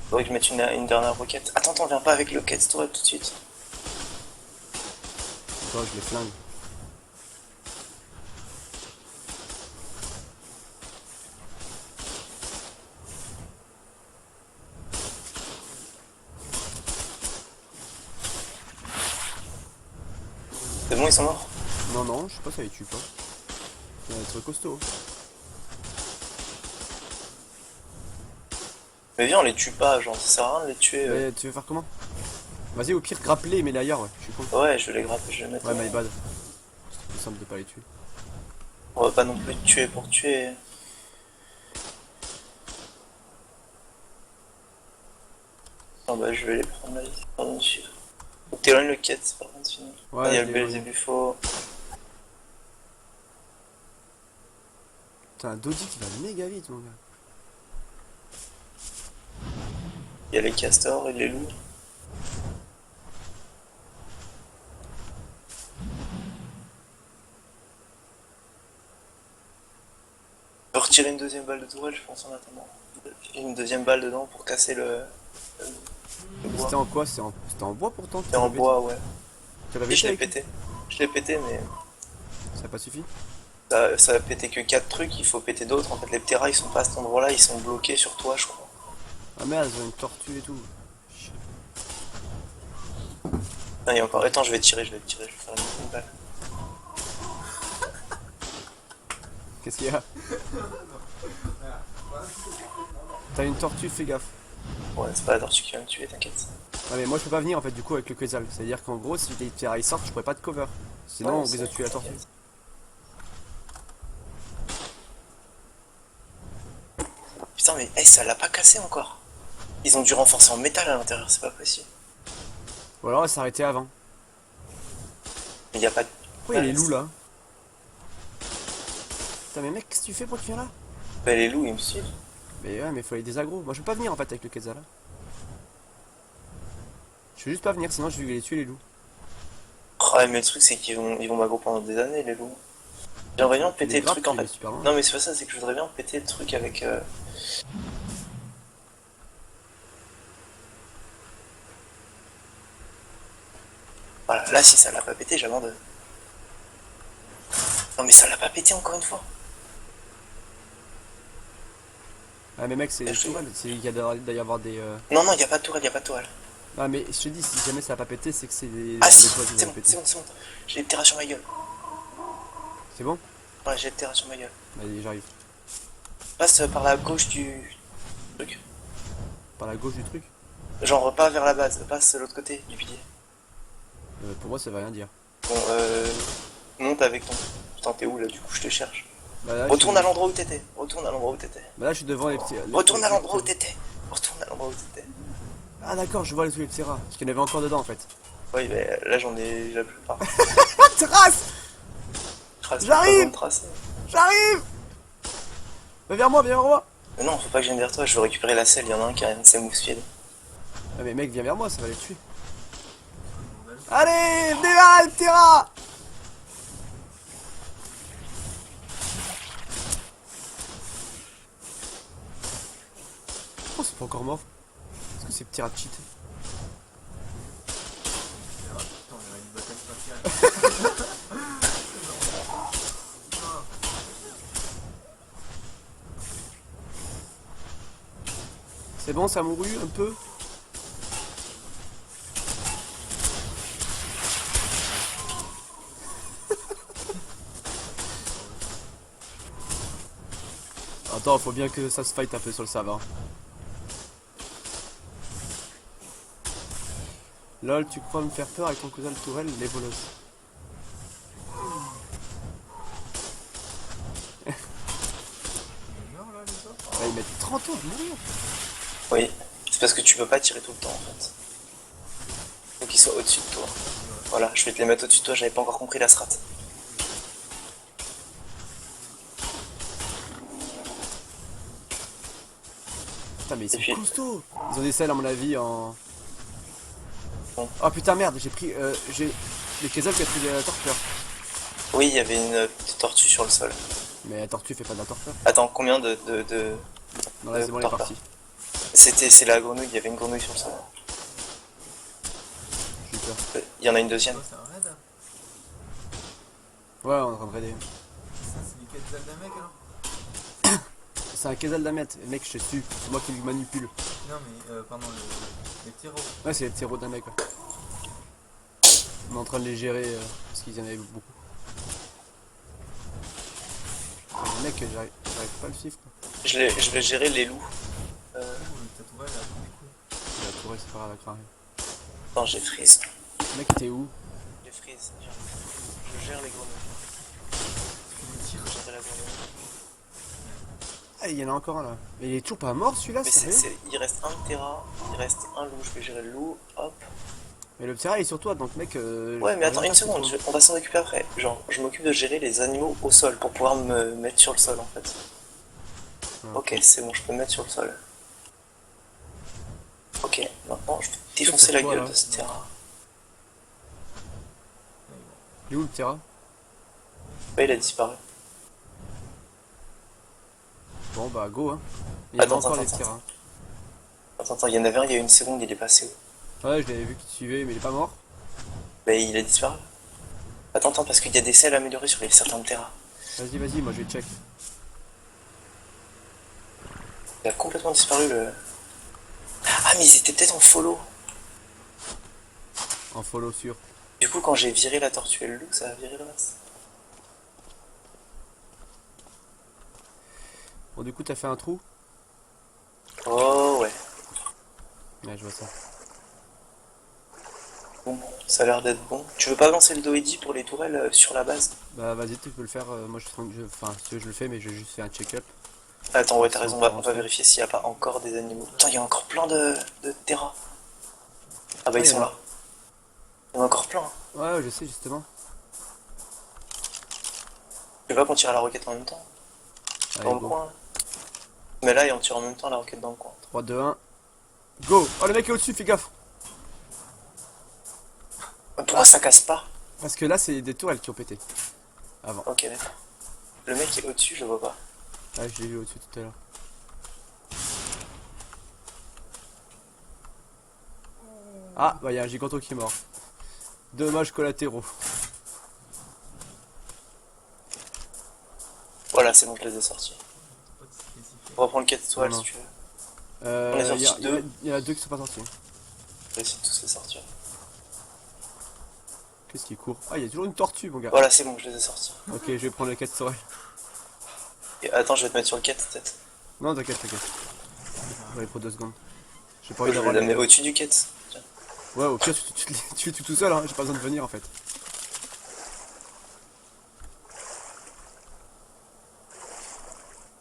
Speaker 2: Faudrait que je mette une dernière roquette. Attends, viens pas avec le quête store tout de suite.
Speaker 1: Toi, je les flingue.
Speaker 2: C'est bon, ils sont morts?
Speaker 1: Non, je sais pas, ça les tue pas. Ça va être costaud.
Speaker 2: Mais viens, on les tue pas, genre, ça sert à rien de les tuer.
Speaker 1: Mais tu veux faire comment? Vas-y, au pire, grappe-les et mets-les ailleurs, ouais. Je suis con.
Speaker 2: Ouais, je vais les grapper, je vais les mettre.
Speaker 1: Ouais, my bad. C'est plus simple de pas les tuer.
Speaker 2: On va pas non plus tuer pour tuer. Non, bah, je vais les prendre là, pardon, dessus. Faut que t'éloignes le quête, par contre, sinon.
Speaker 1: Ouais,
Speaker 2: Il y a
Speaker 1: je
Speaker 2: le
Speaker 1: l'ai
Speaker 2: Belzébufo.
Speaker 1: T'as un Dodie qui va méga vite, mon gars.
Speaker 2: Il y a les castors et les loups. tirer une deuxième balle de tourelle, je pense, en attendant. Une deuxième balle dedans pour casser le bois.
Speaker 1: C'était en quoi? C'était en bois pourtant?
Speaker 2: C'est en bois, ouais.
Speaker 1: Tu l'as
Speaker 2: Et
Speaker 1: pété
Speaker 2: je l'ai
Speaker 1: avec?
Speaker 2: pété. Je l'ai pété, mais
Speaker 1: Ça a pas suffi?
Speaker 2: ça a pété que 4 trucs, il faut péter d'autres. En fait, les pteras, ils sont pas à cet endroit-là, ils sont bloqués sur toi, je crois.
Speaker 1: Ah merde, ils ont une tortue et tout.
Speaker 2: Non, il y a encore. Attends, je vais tirer, je vais faire une balle.
Speaker 1: Qu'est-ce qu'il y a? T'as une tortue, fais gaffe.
Speaker 2: Ouais, c'est pas la tortue qui va me tuer, t'inquiète.
Speaker 1: Ah mais moi je peux pas venir en fait du coup avec le Quetzal. C'est à dire qu'en gros si les terrailles sortent je pourrais pas te cover. Sinon
Speaker 2: Ouais,
Speaker 1: on risque de tuer la tortue.
Speaker 2: t'inquiète. Putain, mais ça l'a pas cassé encore. Ils ont dû renforcer en métal à l'intérieur, c'est pas possible.
Speaker 1: Ou alors elle s'est arrêtée avant.
Speaker 2: Mais y a pas de.
Speaker 1: Pourquoi il y a les loups là? Putain mais mec qu'est-ce que tu fais pour que tu viens là?
Speaker 2: Bah, les loups, ils me suivent.
Speaker 1: Mais ouais mais faut aller désagro. Moi je peux pas venir en fait avec le Quetzal. Je vais juste pas venir sinon je vais les tuer les loups.
Speaker 2: Oh, mais le truc, c'est qu'ils vont m'aggro pendant des années, les loups. J'aimerais bien péter le truc en fait. Non, mais c'est pas ça, c'est que je voudrais bien péter le truc avec. Voilà, là, si ça l'a pas pété, j'abandonne. Non, mais ça l'a pas pété encore une fois.
Speaker 1: Ah mais mec c'est
Speaker 2: Je-
Speaker 1: tout mal. Il y a doit y avoir des...
Speaker 2: Non, non, y a pas de tourelle, y a pas de tourelle.
Speaker 1: Ah mais je te dis si jamais ça a pas pété c'est que c'est des...
Speaker 2: Ah, si,
Speaker 1: toits qui
Speaker 2: c'est
Speaker 1: ont
Speaker 2: bon,
Speaker 1: pété.
Speaker 2: c'est bon, c'est bon. J'ai le terrain sur ma gueule.
Speaker 1: C'est bon?
Speaker 2: Ouais, j'ai le terrain sur ma gueule.
Speaker 1: Allez j'arrive.
Speaker 2: Passe par la gauche du truc.
Speaker 1: Par la gauche du truc.
Speaker 2: Genre, pas vers la base, passe de l'autre côté du pilier.
Speaker 1: Pour moi ça veut rien dire.
Speaker 2: Bon, monte avec ton. Putain, t'es où là, du coup, je te cherche.
Speaker 1: Bah là,
Speaker 2: Retourne
Speaker 1: je
Speaker 2: à
Speaker 1: suis...
Speaker 2: l'endroit où t'étais. Retourne à l'endroit où t'étais.
Speaker 1: Bah là je suis devant les petits...
Speaker 2: Retourne à l'endroit où t'étais. Retourne à l'endroit où t'étais.
Speaker 1: Ah d'accord je vois les Ptera. Parce qu'il y en avait encore dedans en fait.
Speaker 2: Oui, mais là j'en ai la plupart.
Speaker 1: Trace! J'arrive! J'arrive! Viens vers moi!
Speaker 2: Mais non, faut pas que je vienne vers toi, je veux récupérer la selle, il y en a un qui a un de ses mousse-pieds.
Speaker 1: Ah mais mec viens vers moi ça va les tuer. Allez venez là Ptera! Oh c'est pas encore mort. Est-ce que c'est Ptera cheat? C'est bon, ça a mouru un peu. Attends, faut bien que ça se fight un peu sur le serveur. Lol, tu crois me faire peur avec ton cousin le tourelle, les bolos. Ouais, ils mettent 30 ans à mourir.
Speaker 2: Oui, c'est parce que tu peux pas tirer tout le temps en fait. Faut qu'ils soient au-dessus de toi. Voilà, je vais te les mettre au-dessus de toi, j'avais pas encore compris la strat.
Speaker 1: Putain, mais ils sont
Speaker 2: puis-
Speaker 1: costauds. Ils ont des selles à mon avis en...
Speaker 2: Bon.
Speaker 1: Oh putain merde, j'ai pris... j'ai... Le Quetzal qui a pris de la torpeur.
Speaker 2: Oui, il y avait une petite tortue sur le sol.
Speaker 1: Mais la tortue fait pas de la torpeur.
Speaker 2: Attends, combien de...
Speaker 1: Non là c'est bon, elle est
Speaker 2: torpeur.
Speaker 1: partie.
Speaker 2: C'est la grenouille, il y avait une grenouille sur le sol.
Speaker 1: J'ai eu peur.
Speaker 2: Il y en a une deuxième.
Speaker 3: C'est un raid.
Speaker 1: Ouais, on est en train de raider.
Speaker 3: Ça, c'est du Quetzal d'un mec alors.
Speaker 1: C'est un Quetzal d'Amet, mec je te suis, c'est moi qui le manipule.
Speaker 3: Non, mais pardon, les tiros.
Speaker 1: Ouais, c'est le terreau d'un mec, ouais. On est en train de les gérer parce qu'ils en avaient beaucoup. Le mec, j'arrive pas à le suivre quoi.
Speaker 2: Je vais gérer les loups.
Speaker 3: Le tatouage a pris des coups.
Speaker 1: La tourelle, c'est pas grave, elle craint rien.
Speaker 2: Attends, j'ai freeze.
Speaker 1: Le mec, t'es où?
Speaker 2: J'ai freeze. Je gère les grenouilles. Je gère la grenouille.
Speaker 1: Ah, il y en a encore un là. Mais il est toujours pas mort celui-là,
Speaker 2: Mais
Speaker 1: sérieux?
Speaker 2: il reste un terrain, il reste un loup, je vais gérer le loup, hop.
Speaker 1: Mais le Ptera il est sur toi, donc mec...
Speaker 2: Ouais, mais attends
Speaker 1: rien
Speaker 2: une
Speaker 1: passe
Speaker 2: seconde,
Speaker 1: sur toi.
Speaker 2: on va s'en occuper après. Genre, je m'occupe de gérer les animaux au sol pour pouvoir me mettre sur le sol en fait.
Speaker 1: Ah.
Speaker 2: Ok, c'est bon, je peux me mettre sur le sol. Ok, maintenant je vais défoncer
Speaker 1: c'est
Speaker 2: la
Speaker 1: quoi,
Speaker 2: gueule
Speaker 1: là
Speaker 2: de ce terrain.
Speaker 1: Il est où le Ptera?
Speaker 2: Ouais, il a disparu.
Speaker 1: Bon bah go hein. Il y avait
Speaker 2: Attends,
Speaker 1: encore
Speaker 2: attends,
Speaker 1: des
Speaker 2: attends.
Speaker 1: tirs. Hein.
Speaker 2: Attends, il y en avait un, il y a une seconde, il est passé où?
Speaker 1: Ouais, je l'avais vu qu'il te suivait, mais il est pas mort.
Speaker 2: Bah, il a disparu. Attends, parce qu'il y a des selles améliorées sur les certains terrains.
Speaker 1: Vas-y, moi je vais check.
Speaker 2: Il a complètement disparu le. Ah, mais ils étaient peut-être en follow.
Speaker 1: En follow sûr.
Speaker 2: Du coup, quand j'ai viré la tortue et le loup, ça a viré le reste.
Speaker 1: Bon, du coup, t'as fait un trou?
Speaker 2: Oh, ouais.
Speaker 1: Ouais, je vois ça.
Speaker 2: Bon, ça a l'air d'être bon. Tu veux pas lancer le Doedi pour les tourelles sur la base?
Speaker 1: Bah, vas-y, tu peux le faire. Moi, enfin, si tu veux, je le fais, mais je vais juste faire un check-up.
Speaker 2: Attends, ouais, t'as
Speaker 1: Si
Speaker 2: raison,
Speaker 1: on
Speaker 2: on
Speaker 1: peut
Speaker 2: va
Speaker 1: rentrer.
Speaker 2: vérifier s'il n'y a pas encore des animaux. Putain, il y a encore plein de terrains. Ah bah,
Speaker 1: Ah,
Speaker 2: ils
Speaker 1: y en
Speaker 2: sont
Speaker 1: a.
Speaker 2: là. Il y en a encore plein. Hein.
Speaker 1: Ouais, je sais, justement.
Speaker 2: Tu veux pas qu'on tire à la roquette en même temps? Dans
Speaker 1: Allez,
Speaker 2: le
Speaker 1: go.
Speaker 2: coin, là. Mais là, et on tire en même temps la roquette dans le coin.
Speaker 1: 3, 2, 1. Go! Oh, le mec est au-dessus, fais gaffe!
Speaker 2: Pourquoi ça casse pas?
Speaker 1: Parce que là, c'est des tourelles qui ont pété. Avant.
Speaker 2: Ok, d'accord. Le mec est au-dessus, je le vois pas.
Speaker 1: Ah, je l'ai vu au-dessus tout à l'heure. Ah, bah, y a un giganto qui est mort. Dommages collatéraux.
Speaker 2: Voilà, c'est bon, je les ai sortis.
Speaker 3: Pas de spécifique.
Speaker 2: On va prendre le 4 étoiles
Speaker 1: Non,
Speaker 2: si
Speaker 1: non.
Speaker 2: tu veux. On est sorti deux.
Speaker 1: Y en a deux qui sont pas sortis.
Speaker 2: Je vais essayer de tous les sortir.
Speaker 1: Qu'est-ce qui court? Ah, il y a toujours une tortue, mon gars.
Speaker 2: Voilà, c'est bon, je les ai sortis.
Speaker 1: Ok, je vais prendre les 4 sorels.
Speaker 2: Et attends, je vais te mettre sur le 4 peut-être.
Speaker 1: Non, t'inquiète. On va aller pour 2 secondes. J'ai pas
Speaker 2: Je
Speaker 1: envie
Speaker 2: vais
Speaker 1: d'avoir
Speaker 2: la
Speaker 1: les...
Speaker 2: mettre au-dessus du 4. Tiens.
Speaker 1: Ouais, au pire, tu es tout seul, hein. J'ai pas besoin de venir en fait.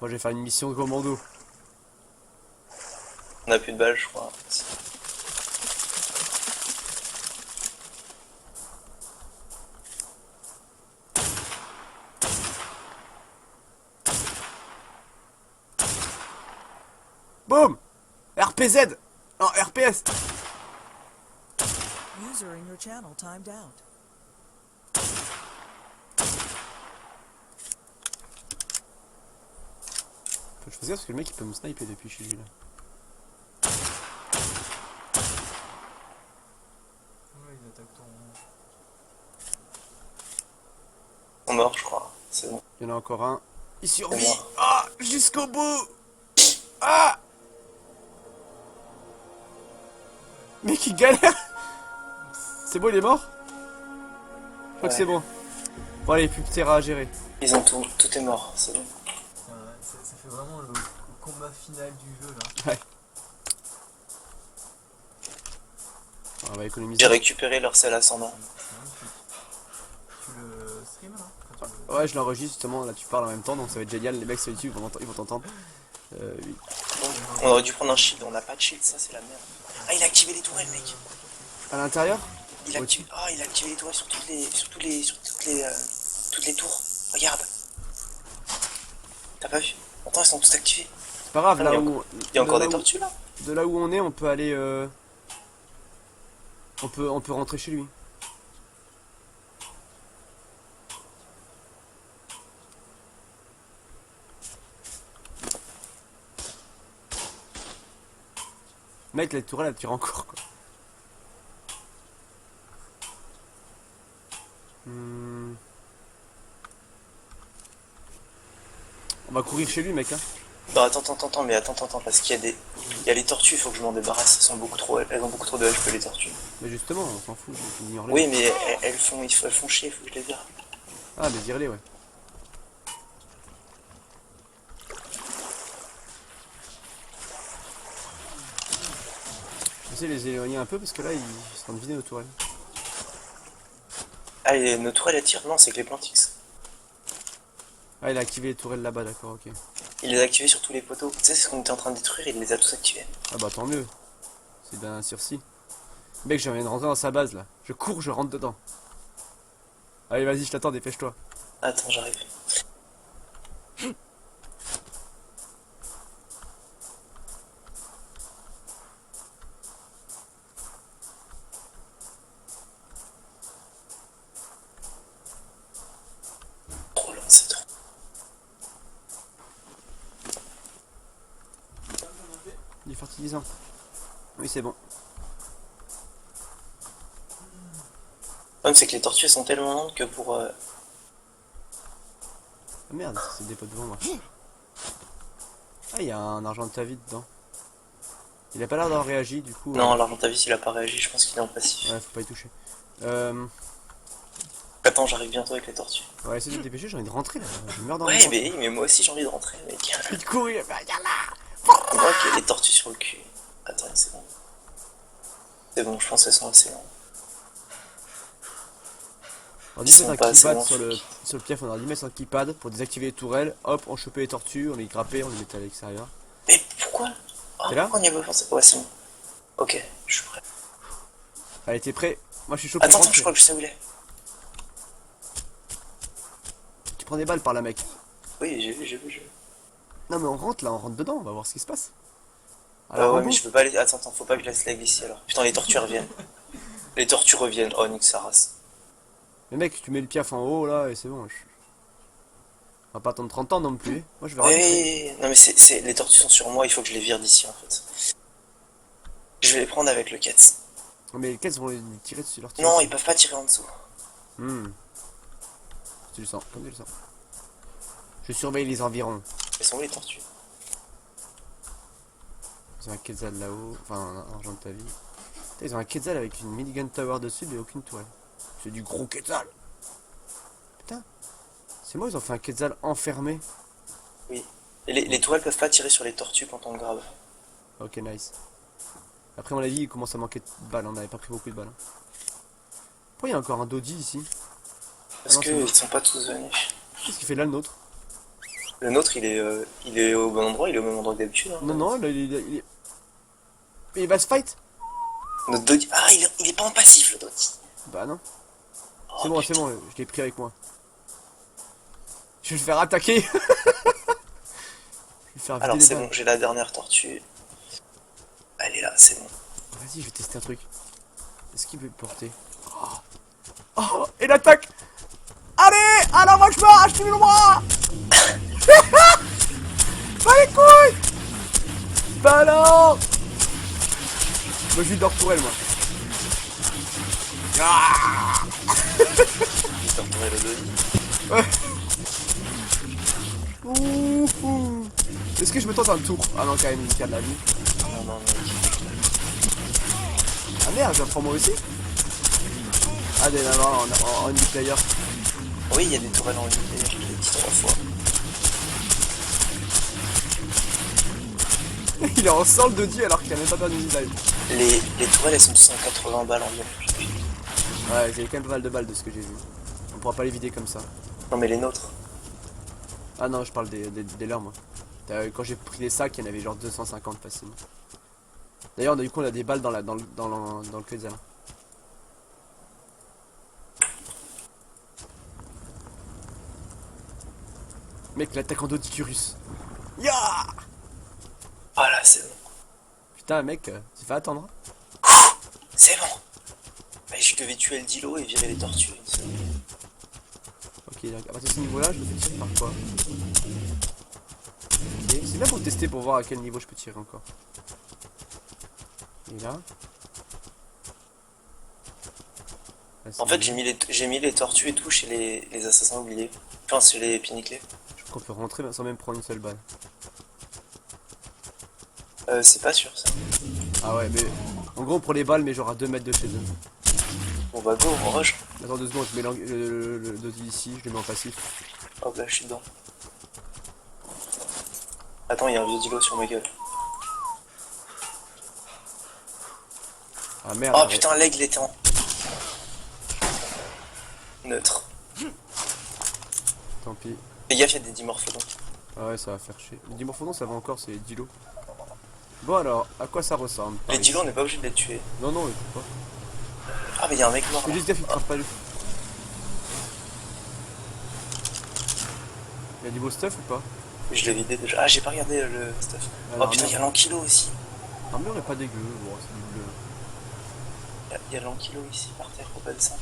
Speaker 1: Moi, je vais faire une mission de commando.
Speaker 2: On a plus de balles, je crois.
Speaker 1: Boum! RPZ! Non, RPS!
Speaker 4: User in your channel timed out.
Speaker 1: Faut que je fasse gaffe parce que le mec il peut me sniper depuis chez lui là.
Speaker 3: Ouais, ils attaquent ton.
Speaker 2: Ils sont morts, je crois. C'est bon.
Speaker 1: Il y en a encore un. Il survit!
Speaker 2: mort.
Speaker 1: Ah! Jusqu'au bout! Ah! Mec il galère! C'est bon, il est mort? Je crois que c'est bon. Bon, allez, plus de terrain à gérer.
Speaker 2: Ils ont tout. Tout est mort, c'est bon.
Speaker 3: Putain, ouais, ça fait vraiment le combat final du jeu là.
Speaker 1: Ouais. On va économiser.
Speaker 2: J'ai récupéré leur selle ascendant.
Speaker 3: C'est magnifique. Tu le stream là Enfin, tu le-
Speaker 1: Ouais, je l'enregistre justement, là tu parles en même temps donc ça va être génial. Les mecs sur YouTube ils vont t'entendre. Oui.
Speaker 2: On aurait dû prendre un shield, on n'a pas de shield, ça c'est la merde. Ah, il a activé les tourelles, mec.
Speaker 1: À l'intérieur?
Speaker 2: Il a activé, il a activé les tourelles sur toutes les tours. Regarde. T'as pas vu? Attends, ils sont tous activés.
Speaker 1: C'est pas grave,
Speaker 2: Ah,
Speaker 1: là
Speaker 2: il y a
Speaker 1: où.
Speaker 2: Il y a encore
Speaker 1: de
Speaker 2: des
Speaker 1: là où-
Speaker 2: tortues là?
Speaker 1: De là où on est, on peut aller. On peut rentrer chez lui. Mec, la tourelle elle tire encore quoi. On va courir chez lui, mec. Hein.
Speaker 2: Non, attends, parce qu'il y a il y a les tortues, il faut que je m'en débarrasse, elles ont beaucoup trop de HP les tortues.
Speaker 1: Mais justement, on s'en fout, je ignore les.
Speaker 2: Oui, mais elles font chier, il faut que je les vire.
Speaker 1: Ah, mais vire-les, ouais. J'essaie de les éloigner un peu parce que là, ils sont en train de vider nos tourelles.
Speaker 2: Ah, et nos tourelles elles tirent? Non, c'est que les Plantix.
Speaker 1: Ah, il a activé les tourelles là-bas, d'accord, ok.
Speaker 2: Il les a activés sur tous les poteaux. Tu sais, c'est ce qu'on était en train de détruire, il les a tous activés.
Speaker 1: Ah bah tant mieux. C'est bien un sursis. Mec, j'ai envie de rentrer dans sa base là. Je cours, je rentre dedans. Allez, vas-y, je t'attends, dépêche-toi.
Speaker 2: Attends, j'arrive. Trop long, c'est trop.
Speaker 1: soi-disant. Oui, c'est bon.
Speaker 2: Le problème, c'est que les tortues elles sont tellement lentes que pour.
Speaker 1: Ah merde, c'est des potes devant moi. Ah, il y a un argent de ta vie dedans. Il a pas l'air d'avoir réagi, du coup.
Speaker 2: Non, l'argent de ta vie, s'il a pas réagi, je pense qu'il est en passif.
Speaker 1: Ouais, faut pas y toucher.
Speaker 2: Attends, j'arrive bientôt avec les tortues.
Speaker 1: On va essayer de te dépêcher, j'ai envie de rentrer là. Je meurs dans
Speaker 2: Ouais,
Speaker 1: le
Speaker 2: mais moi aussi j'ai envie de rentrer, mec.
Speaker 1: Il te court, il va regarde là.
Speaker 2: Moi qui ai les tortues sur le cul. Attends, c'est bon. C'est bon, je pense qu'elles sont assez longues.
Speaker 1: On
Speaker 2: Ils
Speaker 1: dit
Speaker 2: sont
Speaker 1: mettre
Speaker 2: pas
Speaker 1: un
Speaker 2: assez
Speaker 1: keypad
Speaker 2: loin,
Speaker 1: sur le piaf, on a dit mettre un keypad pour désactiver les tourelles. Hop, on chopait les tortues, on les grappait, on les mettait à l'extérieur.
Speaker 2: Mais pourquoi
Speaker 1: T'es là
Speaker 2: pourquoi on y a pas pensé? Ouais, c'est bon. Ok, je suis prêt.
Speaker 1: Allez, t'es prêt? Moi je suis chaud pour
Speaker 2: Attends,
Speaker 1: rentrer.
Speaker 2: je crois que je sais où il est.
Speaker 1: Tu prends des balles par là, mec.
Speaker 2: Oui, j'ai vu.
Speaker 1: Non, mais on rentre là, on rentre dedans, on va voir ce qui se passe.
Speaker 2: Ah
Speaker 1: Alors,
Speaker 2: ouais,
Speaker 1: on
Speaker 2: mais
Speaker 1: bouge.
Speaker 2: je peux pas aller. Attends, faut pas que je laisse l'aigle ici alors. Putain, les tortues reviennent. Les tortues reviennent. Oh, nique sa race.
Speaker 1: Mais mec, tu mets le piaf en haut là et c'est bon. On va pas attendre 30 ans non plus. Moi je vais
Speaker 2: Oui,
Speaker 1: rentrer.
Speaker 2: non, mais les tortues sont sur moi, il faut que je les vire d'ici en fait. Je vais les prendre avec le Ketz.
Speaker 1: Mais les caisses vont les tirer dessus leur
Speaker 2: Non, ils peuvent pas tirer en dessous.
Speaker 1: Tu le sens, comme tu le sens. Je surveille les environs.
Speaker 2: Elles sont où les tortues?
Speaker 1: Ils ont un quetzal là-haut, enfin un argent de ta vie. Putain, ils ont un quetzal avec une minigun tower dessus mais aucune toile. C'est du gros quetzal. Putain. C'est moi, ils ont fait un quetzal enfermé.
Speaker 2: Oui. Et les toiles peuvent pas tirer sur les tortues quand on grave.
Speaker 1: Ok, nice. Après, on l'a dit, il commence à manquer de balles. On n'avait pas pris beaucoup de balles. Pourquoi il y a encore un Dodi ici?
Speaker 2: Parce
Speaker 1: Ah non,
Speaker 2: que
Speaker 1: c'est bon.
Speaker 2: ils sont pas tous venus.
Speaker 1: Qu'est-ce qu'il fait là, le nôtre?
Speaker 2: Le nôtre, il est au bon endroit, il est au même endroit que d'habitude. Hein.
Speaker 1: Non, non, là, il est... Mais il va se fight?
Speaker 2: Notre Dodi. Ah, il est pas en passif, le Dodi.
Speaker 1: Bah non.
Speaker 2: Oh,
Speaker 1: C'est bon,
Speaker 2: putain.
Speaker 1: c'est bon, je l'ai pris avec moi. Je vais le faire attaquer. Je vais le faire vider
Speaker 2: Alors,
Speaker 1: les
Speaker 2: c'est
Speaker 1: balles.
Speaker 2: bon, j'ai la dernière tortue. Elle est là, c'est bon.
Speaker 1: Vas-y, je vais tester un truc. Est-ce qu'il peut porter? Oh, et l'attaque. Allez, alors moi je marche, tu le bras. Pas les couilles. Bah non. Moi je suis dehors pour elle, moi.
Speaker 2: T'as entouré le Dodi.
Speaker 1: Ouais. Ouh. Est-ce que je me tente un tour? Ah non, quand même, il y a de la vie.
Speaker 2: Non, non, mec.
Speaker 1: Ah merde, j'en prends moi aussi. Ah, des navals en multiplayer.
Speaker 2: Oui, il y a des tourelles en unité, je l'ai dit 3 fois.
Speaker 1: Il est en solde de Dieu alors qu'il a même pas perdu une live.
Speaker 2: Les tourelles, elles sont de 180 balles environ.
Speaker 1: Ouais, j'ai quand même pas mal de balles de ce que j'ai vu. On pourra pas les vider comme ça.
Speaker 2: Non, mais les nôtres.
Speaker 1: Ah non, je parle des leurs, moi. Quand j'ai pris les sacs, il y en avait genre 250 facilement. D'ailleurs, du coup, on a des balles dans le quetzal. Mec, l'attaque en Dodicurus. Ya.
Speaker 2: Ah là, c'est bon.
Speaker 1: Putain, mec, tu fais attendre.
Speaker 2: C'est bon. Mais je devais tuer le Dilo et virer les tortues.
Speaker 1: Ok, donc à partir de ce niveau-là, je me fais tirer par quoi? Ok, c'est bien pour tester pour voir à quel niveau je peux tirer encore. Et là. Là,
Speaker 2: En
Speaker 1: c'est
Speaker 2: fait,
Speaker 1: bon.
Speaker 2: j'ai mis les tortues et tout chez les assassins oubliés. Enfin, chez les piniclés.
Speaker 1: Je crois qu'on peut rentrer sans même prendre une seule balle.
Speaker 2: C'est pas sûr ça.
Speaker 1: Ah ouais, mais en gros, on prend les balles, mais genre à 2 mètres de chez eux.
Speaker 2: Bon bah go, on rush.
Speaker 1: Attends 2 secondes, je mets le Dodi ici, je le mets en passif.
Speaker 2: Hop là, je suis dedans. Attends, il y a un vieux Dilo sur ma gueule.
Speaker 1: Ah merde.
Speaker 2: Oh
Speaker 1: ouais.
Speaker 2: putain, l'aigle était en... neutre.
Speaker 1: Tant pis.
Speaker 2: Fais gaffe, il y a des dimorphodons.
Speaker 1: Ah ouais, ça va faire chier. Les dimorphodons, ça va encore, c'est Dilo. Bon alors, à quoi ça ressemble?
Speaker 2: Les Dilo, on n'est pas obligé de les tuer.
Speaker 1: Non, non, il faut pas.
Speaker 2: Ah mais il y a un mec mort.
Speaker 1: Mais juste gaffe, il crave pas lui. Il y a du beau stuff ou pas?
Speaker 2: Je l'ai vidé déjà. Ah, j'ai pas regardé le stuff.
Speaker 1: Alors,
Speaker 2: Oh putain, il y a l'ankylo aussi.
Speaker 1: L'armure est pas dégueu, bon, c'est du bleu.
Speaker 2: Il y a l'ankylo ici par terre, faut pas descendre.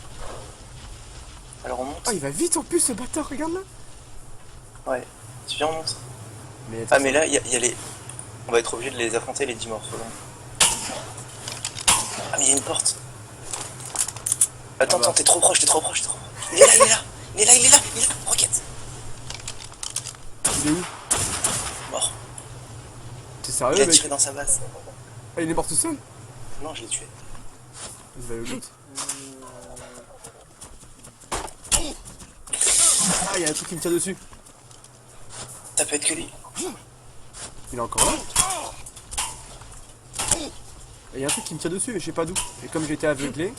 Speaker 2: Alors on monte.
Speaker 1: Ah, il va vite en plus ce bâtard, regarde là.
Speaker 2: Ouais. Tu viens, on monte.
Speaker 1: Mais
Speaker 2: Ah mais là, il y a les... On va être obligé de les affronter les dimorphodons. Ah mais il y a une porte. Attends,
Speaker 1: Ah bah.
Speaker 2: attends, t'es trop proche, t'es trop proche, t'es trop proche. Il est là, il est là, il est là, il est là, il est là, roquette.
Speaker 1: Il est où?
Speaker 2: Mort.
Speaker 1: T'es
Speaker 2: Il
Speaker 1: sérieux
Speaker 2: a
Speaker 1: mec?
Speaker 2: tiré dans sa base.
Speaker 1: Ah, il est mort tout seul?
Speaker 2: Non, je l'ai tué.
Speaker 1: Il va aller au but. Ah, il y a un truc qui me tire dessus.
Speaker 2: Ça peut être que lui.
Speaker 1: Il est encore là? Et il y a un truc qui me tire dessus, mais je sais pas d'où. Et comme j'ai été aveuglé.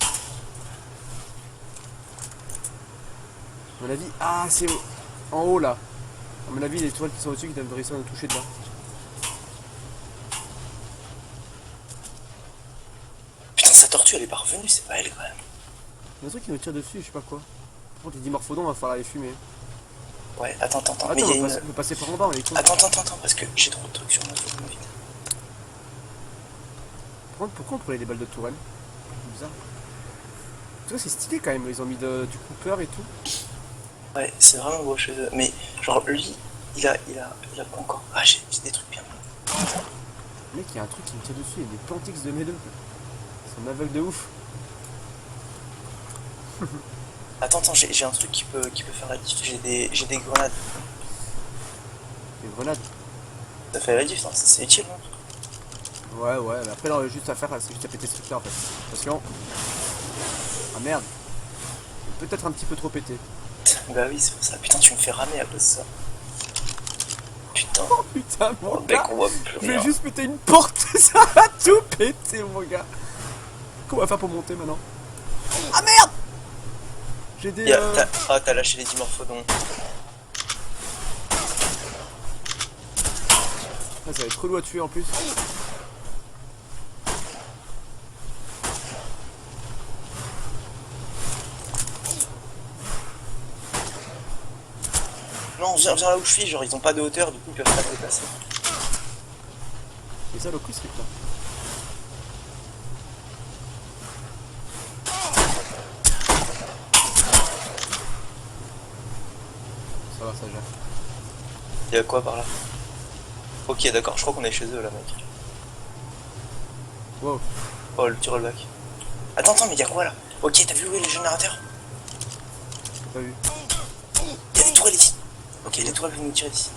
Speaker 1: À mon avis. Ah, c'est en haut là. À mon avis, les toiles qui sont au-dessus qui doivent réussir à nous toucher dedans.
Speaker 2: Putain, sa tortue elle est pas revenue, c'est pas elle quand même.
Speaker 1: Il y a un truc qui me tire dessus, je sais pas quoi. Par contre, les dimorphodons, va falloir les fumer.
Speaker 2: Ouais, attends, attends, attends.
Speaker 1: Attends,
Speaker 2: Mais il y a
Speaker 1: on
Speaker 2: une.
Speaker 1: va passer par en bas, on est con.
Speaker 2: Attends, attends, attends, parce que j'ai trop de trucs sur moi, faut qu'on vite.
Speaker 1: Par contre, pourquoi on prenait des balles de tourelle? C'est bizarre. En tout cas, c'est stylé quand même. Ils ont mis du Cooper et tout.
Speaker 2: Ouais, c'est vraiment beau chez eux. Mais genre lui, il a pas encore. Ah, j'ai des trucs bien.
Speaker 1: Mec, il y a un truc qui me tire dessus. Il y a des Plantix de mes deux. C'est un aveugle de ouf.
Speaker 2: Attends, attends, j'ai un truc qui peut faire la diff. J'ai des grenades.
Speaker 1: Des grenades.
Speaker 2: Ça fait la diff, non? C'est utile, non?
Speaker 1: Ouais, ouais, mais après, là, juste à faire, c'est juste à péter ce truc-là en fait. Attention. Ah merde. Peut-être un petit peu trop pété.
Speaker 2: Bah oui, c'est pour ça. Putain, tu me fais ramer à cause de ça. Putain.
Speaker 1: Oh putain, mon
Speaker 2: Oh, mec,
Speaker 1: gars.
Speaker 2: on voit plus
Speaker 1: Je vais
Speaker 2: rien.
Speaker 1: juste péter une porte, ça va tout péter, mon gars. Comment on va faire pour monter maintenant? Ah merde. J'ai des.
Speaker 2: T'as lâché les dimorphodons.
Speaker 1: Ah, ça va être relou à tuer en plus.
Speaker 2: Non, viens là où je suis, genre ils ont pas de hauteur, du coup ils peuvent pas se déplacer.
Speaker 1: Et ça, le coup, c'est là. Ça va, ça gère.
Speaker 2: Il y a quoi par là? Ok, d'accord, je crois qu'on est chez eux là, mec.
Speaker 1: Wow.
Speaker 2: Oh, le petit rollback. Attends, attends, mais il y a quoi là? Ok, t'as vu où est le générateur?
Speaker 1: J'ai pas vu.
Speaker 2: Il y a des tourelles ici. Ok, les tourelles viennent nous tirer d'ici.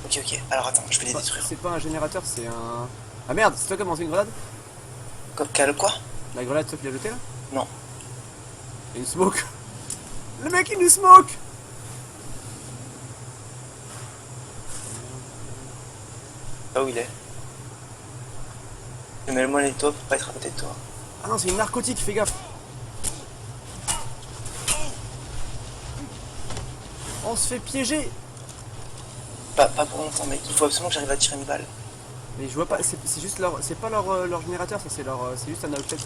Speaker 2: Ok, ok, alors attends, je vais les détruire.
Speaker 1: C'est pas un générateur, c'est un. Ah merde, c'est toi qui as lancé une grenade?
Speaker 2: Quel quoi?
Speaker 1: La grenade, c'est toi qui l'as jetée là?
Speaker 2: Non.
Speaker 1: Il y a une smoke. Le mec, il nous smoke.
Speaker 2: Là où il est. Mets-le-moi les toits pour pas être à côté de toi.
Speaker 1: Ah non, c'est une narcotique, fais gaffe. On se fait piéger.
Speaker 2: Pas pour longtemps, mec. Il faut absolument que j'arrive à tirer une balle.
Speaker 1: Mais je vois pas, c'est juste leur. C'est pas leur générateur, ça c'est leur. C'est juste un outlet.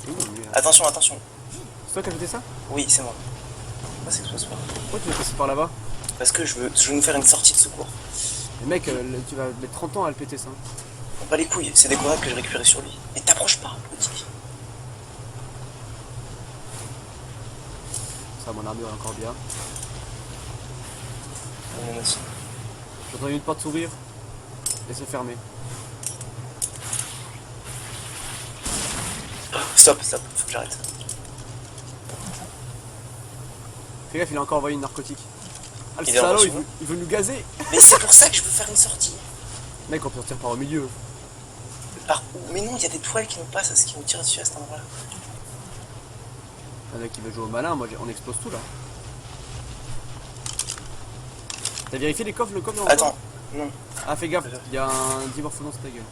Speaker 1: Ouh, lui, là.
Speaker 2: Attention, attention.
Speaker 1: C'est toi qui as jeté ça?
Speaker 2: Oui, c'est moi. Pourquoi c'est que ce soit?
Speaker 1: Pourquoi tu veux passer par là-bas?
Speaker 2: Parce que je veux nous faire une sortie de secours.
Speaker 1: Mais mec, tu vas mettre 30 ans à le péter ça.
Speaker 2: On pas les couilles, c'est des grenades que j'ai récupérées sur lui. Et t'approches pas, petit.
Speaker 1: Ça, mon armure est encore bien.
Speaker 2: On est aussi.
Speaker 1: J'entends une porte s'ouvrir et se fermer.
Speaker 2: Stop, stop, faut que j'arrête.
Speaker 1: Fais gaffe, il a encore envoyé une narcotique. Ah, le
Speaker 2: Il est en
Speaker 1: salaud,
Speaker 2: reçu.
Speaker 1: il veut nous gazer.
Speaker 2: Mais c'est pour ça que je veux faire une sortie.
Speaker 1: Mec, on peut sortir par au milieu.
Speaker 2: Par où? Mais non, il y a des toiles qui nous passent, à ce qui nous tirent dessus à cet endroit-là.
Speaker 1: Un mec qui veut jouer au malin, moi on explose tout là. T'as vérifié les coffres, le coffre dans le
Speaker 2: Attends,
Speaker 1: coin?
Speaker 2: non.
Speaker 1: Ah, fais gaffe, il y a un dimorphodon sur ta gueule.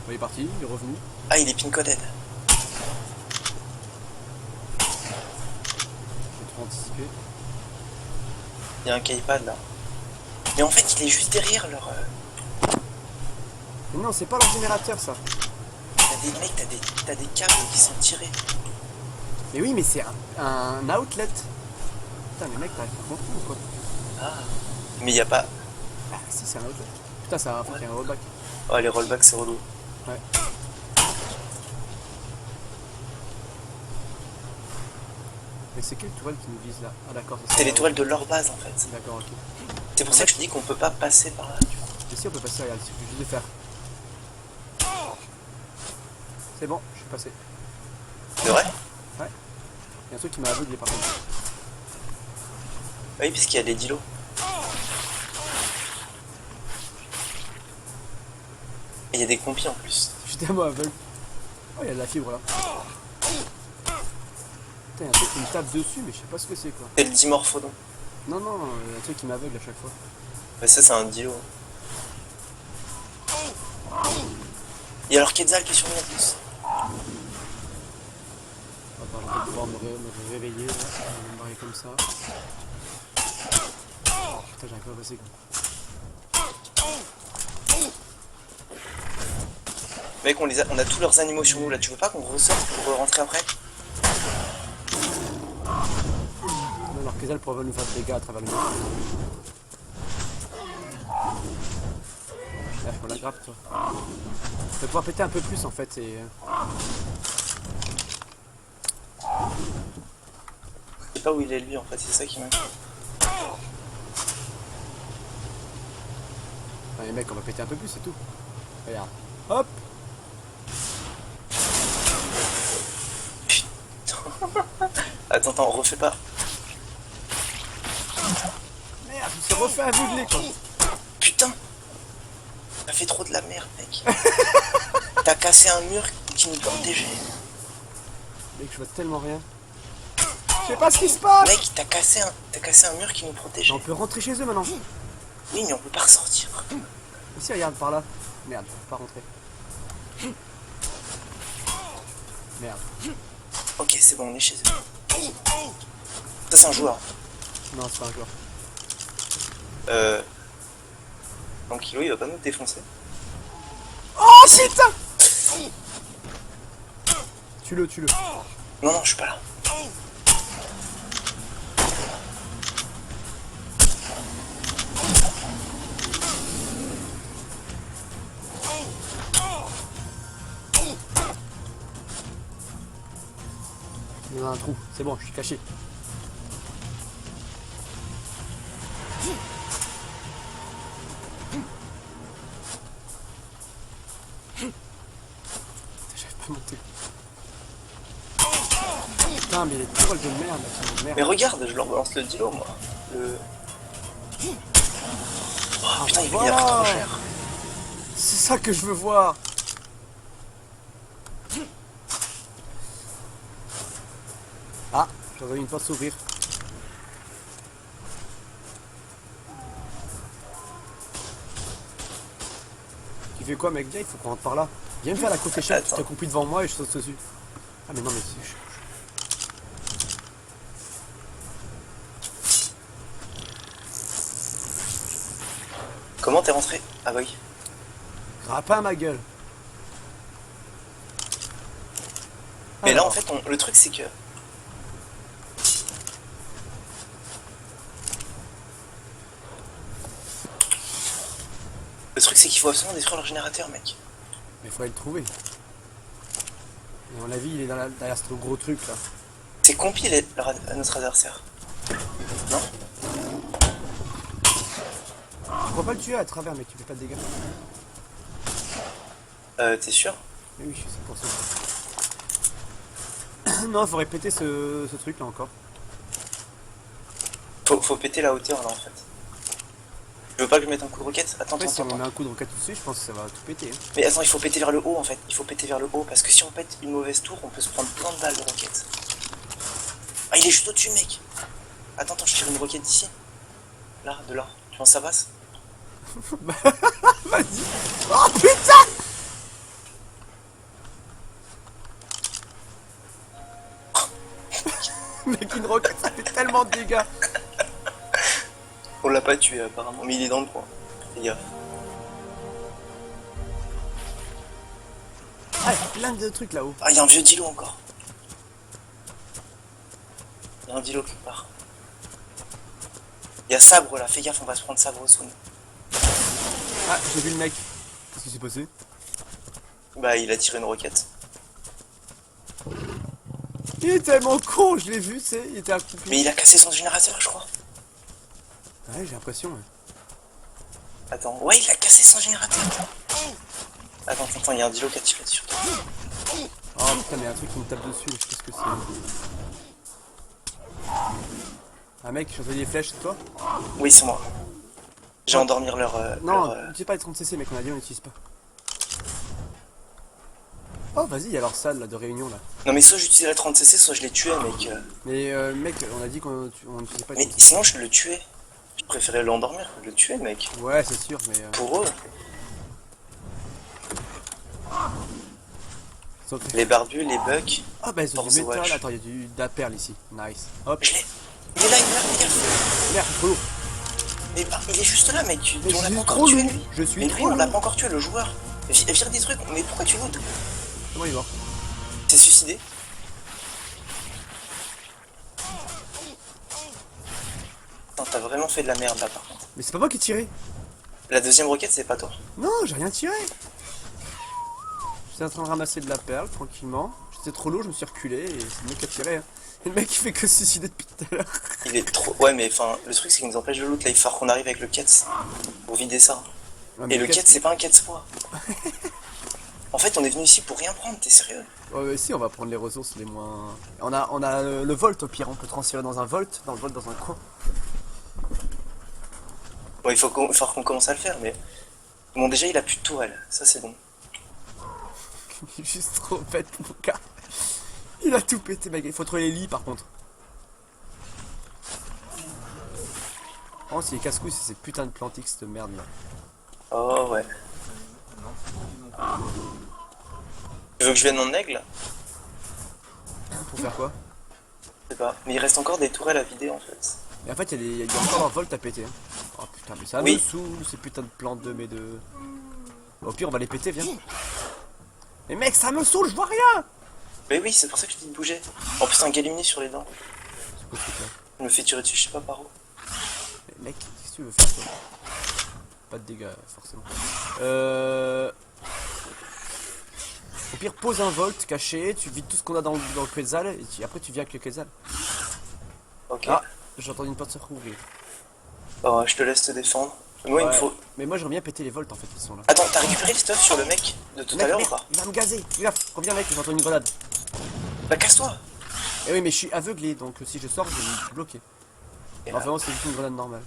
Speaker 1: Bon, il est parti, il est revenu.
Speaker 2: Ah, il est pin-coded.
Speaker 1: J'ai trop anticipé.
Speaker 2: Il y a un keypad là. Mais en fait, il est juste derrière leur.
Speaker 1: Mais non, c'est pas leur générateur ça.
Speaker 2: T'as des mecs, t'as des câbles qui sont tirés.
Speaker 1: Mais oui, mais c'est un outlet. Putain, mais mec, t'arrives pas à comprendre ou quoi?
Speaker 2: Ah. Mais il y a pas.
Speaker 1: Ah, si, c'est un outlet. Putain, ça faut qu'il y ait un rollback.
Speaker 2: Oh, les rollbacks, c'est relou.
Speaker 1: Ouais. Mais c'est quelle tourelle qui nous vise là? Ah d'accord, ça
Speaker 2: C'est les tourelles de leur base en fait.
Speaker 1: D'accord, ok.
Speaker 2: C'est pour ça que je te dis qu'on peut pas passer par là, tu vois.
Speaker 1: Et si on peut passer, regarde, il suffit juste de faire. C'est bon, je suis passé.
Speaker 2: C'est vrai?
Speaker 1: Il y a un truc qui m'a aveuglé par contre.
Speaker 2: Oui, puisqu'il y a des dilos. Et il y a des compis en plus.
Speaker 1: J'étais à moi aveugle. Oh, il y a de la fibre là. Putain, il y a un truc qui me tape dessus, mais je sais pas ce que c'est quoi.
Speaker 2: C'est le dimorphodon.
Speaker 1: Non, non, il y a un truc qui m'aveugle à chaque fois.
Speaker 2: Mais ça, c'est un dilo. Il y a leur Quetzal qui est sur nous en plus.
Speaker 1: Attends, je vais pouvoir me réveiller là. Je vais me barrer comme ça. Putain, j'arrive pas à passer quoi.
Speaker 2: Mec, on a tous leurs animaux sur nous là. Tu veux pas qu'on ressorte pour rentrer après?
Speaker 1: Non, alors Kézal pourrait nous faire des dégâts à travers le mur. Là, je prends la grappe, toi. Je vais pouvoir péter un peu plus en fait et.
Speaker 2: Je sais pas où il est lui en fait, c'est ça qui m'inquiète.
Speaker 1: Allez mec, on va péter un peu plus, c'est tout. Regarde. Hop!
Speaker 2: Attends, refais pas.
Speaker 1: Merde, il se refait aveugler quoi!
Speaker 2: Putain! T'as fait trop de la merde, mec. T'as cassé un mur qui nous protégeait.
Speaker 1: Mec, je vois tellement rien. Je sais pas ce qui se passe!
Speaker 2: Mec, t'as cassé un mur qui nous protégeait.
Speaker 1: On peut rentrer chez eux maintenant.
Speaker 2: Oui, mais on peut pas ressortir.
Speaker 1: Ici, regarde par là. Merde, je peux pas rentrer. Merde.
Speaker 2: Ok, c'est bon, on est chez eux. Ça, c'est un joueur.
Speaker 1: Non, c'est pas un joueur.
Speaker 2: Donc Kilo, il va pas nous défoncer.
Speaker 1: Oh putain! Tue-le, tue-le.
Speaker 2: Non, je suis pas là.
Speaker 1: Il y a un trou. C'est bon, je suis caché. J'arrive pas à monter. Putain, mais les tourelles de merde, là, qui sont de merde.
Speaker 2: Mais regarde, je leur balance le dilo, moi. Oh putain, il va
Speaker 1: voilà.
Speaker 2: trop cher.
Speaker 1: C'est ça que je veux voir. Ah, j'avais une porte s'ouvrir. Tu fais quoi mec? Viens, il faut qu'on rentre par là. Viens me faire la côte échelle, tu
Speaker 2: Attends.
Speaker 1: t'as compris devant moi et je saute dessus. Ah mais non mais c'est...
Speaker 2: Comment t'es rentré? Ah bah oui.
Speaker 1: Grappin ma gueule.
Speaker 2: Mais là,
Speaker 1: Alors,
Speaker 2: en fait, le truc, c'est que... Le truc, c'est qu'il faut absolument détruire leur générateur, mec.
Speaker 1: mais faut aller le trouver. Et à mon avis, il est derrière ce gros truc là.
Speaker 2: C'est compilé notre adversaire. Non?
Speaker 1: Tu pourras pas le tuer à travers mec, tu fais pas de dégâts.
Speaker 2: T'es sûr?
Speaker 1: Mais oui, c'est pour ça. Non, il faudrait péter ce truc là encore.
Speaker 2: Faut péter la hauteur, là, en fait. Je veux pas que je mette un coup de roquette. Attends,
Speaker 1: Après, si on
Speaker 2: attends.
Speaker 1: met un coup de roquette dessus, je pense que ça va tout péter. Hein.
Speaker 2: Mais attends, il faut péter vers le haut, en fait. Il faut péter vers le haut, parce que si on pète une mauvaise tour, on peut se prendre plein de balles de roquette. Ah, il est juste au-dessus, mec. Attends, je tire une roquette d'ici. Là, de là. Tu penses que ça passe?
Speaker 1: Vas-y. Oh putain! Mec, une roquette, ça fait tellement de dégâts.
Speaker 2: On l'a pas tué, apparemment, mais il est dans le coin. Fais gaffe.
Speaker 1: Ah, il y a plein de trucs là-haut.
Speaker 2: Ah, il y a un vieux dilo encore. Il y a un dilo quelque part. Il y a sabre là, fais gaffe, on va se prendre sabre au spawn.
Speaker 1: Ah, j'ai vu le mec. Qu'est-ce qui s'est passé?
Speaker 2: Bah, il a tiré une roquette.
Speaker 1: Il est tellement con, je l'ai vu, tu sais, il était accroupi.
Speaker 2: Mais il a cassé son générateur, je crois.
Speaker 1: Ouais, j'ai l'impression, ouais.
Speaker 2: Attends, ouais, il a cassé son générateur. Attends, il y a un dilo qui a tiré sur toi.
Speaker 1: Oh putain, mais y a un truc qui me tape dessus, je sais pas ce que c'est. Un mec qui choisit des flèches, c'est toi?
Speaker 2: Oui, c'est moi. J'ai endormi leur...
Speaker 1: Non,
Speaker 2: leur,
Speaker 1: tu sais pas les 30 cc, mec, on a dit on n'utilise pas. Oh, vas-y, il y a leur salle là, de réunion là.
Speaker 2: Non mais soit j'utilisais la 30cc, soit je les tuais, mec.
Speaker 1: Mais mec, on a dit qu'on n'utilisait pas les
Speaker 2: Mais
Speaker 1: 30 cc.
Speaker 2: sinon je le tuais. Je préférais l'endormir que de le tuer, mec.
Speaker 1: Ouais, c'est sûr, mais.
Speaker 2: Pour eux,
Speaker 1: Sauf-
Speaker 2: les barbus, les bugs.
Speaker 1: Ah bah ils ont du
Speaker 2: Force
Speaker 1: métal,
Speaker 2: Watch.
Speaker 1: attends, il y a de la perle ici. Nice. Hop,
Speaker 2: Je l'ai. Il est là, les gars.
Speaker 1: merde, trop lourd.
Speaker 2: Mais il est juste là, mec.
Speaker 1: Mais
Speaker 2: On
Speaker 1: je
Speaker 2: l'a
Speaker 1: suis
Speaker 2: pas
Speaker 1: trop
Speaker 2: encore tué,
Speaker 1: lourd.
Speaker 2: lui.
Speaker 1: Je suis
Speaker 2: Mais lui,
Speaker 1: trop
Speaker 2: on l'a
Speaker 1: lourd.
Speaker 2: pas encore tué, le joueur. Vire des trucs. Mais pourquoi tu lootes?
Speaker 1: Comment il est mort?
Speaker 2: C'est suicidé. Putain, t'as vraiment fait de la merde là par contre.
Speaker 1: Mais c'est pas moi qui ai tiré.
Speaker 2: La deuxième roquette, c'est pas toi.
Speaker 1: Non, j'ai rien tiré. J'étais en train de ramasser de la perle tranquillement. J'étais trop lourd, je me suis reculé et c'est le mec qui a tiré. Hein. Et le mec il fait que se suicider depuis tout à l'heure.
Speaker 2: Il est trop. Ouais, mais enfin, le truc c'est qu'il nous empêche de loot. Là, il faut qu'on arrive avec le Kets pour vider ça.
Speaker 1: Ouais, mais
Speaker 2: Et le
Speaker 1: quête-
Speaker 2: Kets, c'est pas un Kets poids. En fait, on est venu ici pour rien prendre, t'es sérieux?
Speaker 1: Ouais, si, on va prendre les ressources les moins. On a le volt au pire, on peut transférer dans un volt, dans le volt dans un coin.
Speaker 2: Bon, il faut qu'on commence à le faire, mais. Bon, déjà, il a plus de tourelle, ça c'est bon.
Speaker 1: Il est juste trop bête, mon gars. Il a tout pété, mec. Il faut trouver les lits par contre. Oh, c'est les casse-couilles, c'est ces putains de plantiques, cette merde là.
Speaker 2: Oh ouais. Tu veux que je vienne en aigle?
Speaker 1: Pour faire quoi?
Speaker 2: Je sais pas. Mais il reste encore des tourelles à vider en fait.
Speaker 1: Et en fait, il y a encore un volt à péter. Hein. Oh putain, mais ça
Speaker 2: Oui.
Speaker 1: me saoule, ces putains de plantes de mes deux. Au pire, on va les péter, viens. Mais mec, ça me saoule, je vois rien!
Speaker 2: Mais oui, c'est pour ça que je dis de bouger. En plus, un Gallimini sur les dents.
Speaker 1: C'est quoi ce truc là?
Speaker 2: Je me fais tirer dessus, je sais pas par où.
Speaker 1: Mais mec, qu'est-ce que tu veux faire toi? Pas de dégâts, forcément. Au pire, pose un volt caché, tu vides tout ce qu'on a dans le Quetzal, et après tu viens avec le Quetzal.
Speaker 2: Ok.
Speaker 1: Ah, j'ai entendu une porte se rouvrir.
Speaker 2: Bon, je te laisse te défendre. Moi, il me
Speaker 1: Ouais.
Speaker 2: faut.
Speaker 1: Mais moi, j'aimerais bien péter les volts en fait, ils sont là.
Speaker 2: Attends, t'as récupéré le stuff sur le mec de tout à
Speaker 1: Mec,
Speaker 2: l'heure ou
Speaker 1: merde,
Speaker 2: pas?
Speaker 1: il va me gazer! Regarde, reviens mec, j'ai entendu une grenade.
Speaker 2: Bah, casse-toi!
Speaker 1: Eh oui, mais je suis aveuglé, donc si je sors, je vais me bloquer.
Speaker 2: Et
Speaker 1: Alors
Speaker 2: là,
Speaker 1: vraiment, c'est juste une grenade normale.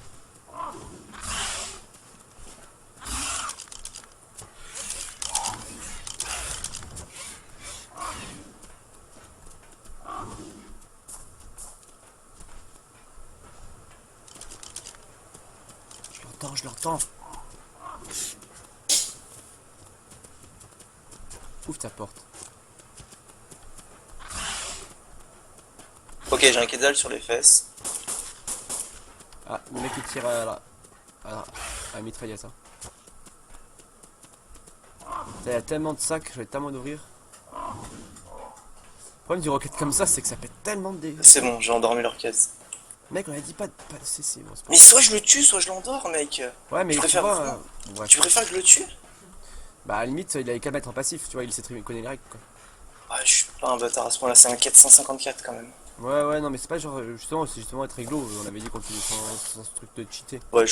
Speaker 1: Je l'entends. Ouvre ta porte.
Speaker 2: Ok, j'ai un Quetzal sur les fesses.
Speaker 1: Ah, le mec il tire à la mitraillette. Hein. Il y a tellement de sacs, je vais tellement d'ouvrir. Le problème du rocket comme ça, c'est que ça pète tellement de dégâts.
Speaker 2: C'est bon, j'ai endormi leur caisse.
Speaker 1: Mec, on a dit pas de CC. Bon, c'est pas-
Speaker 2: Mais soit je le tue, soit je l'endors, mec.
Speaker 1: Ouais, mais
Speaker 2: je
Speaker 1: tu
Speaker 2: préfère
Speaker 1: vois,
Speaker 2: vraiment.
Speaker 1: ouais.
Speaker 2: Tu préfères que je le tue?
Speaker 1: Bah, à la limite, il avait qu'à le mettre en passif, tu vois, il sait très bien, il connaît les règles quoi.
Speaker 2: Ah, je suis pas un bâtard à ce point-là, c'est un 454 quand même.
Speaker 1: Ouais, non, mais c'est pas genre, justement, c'est justement être réglo. On avait dit qu'on faisait sans ce truc de cheater.
Speaker 2: Ouais,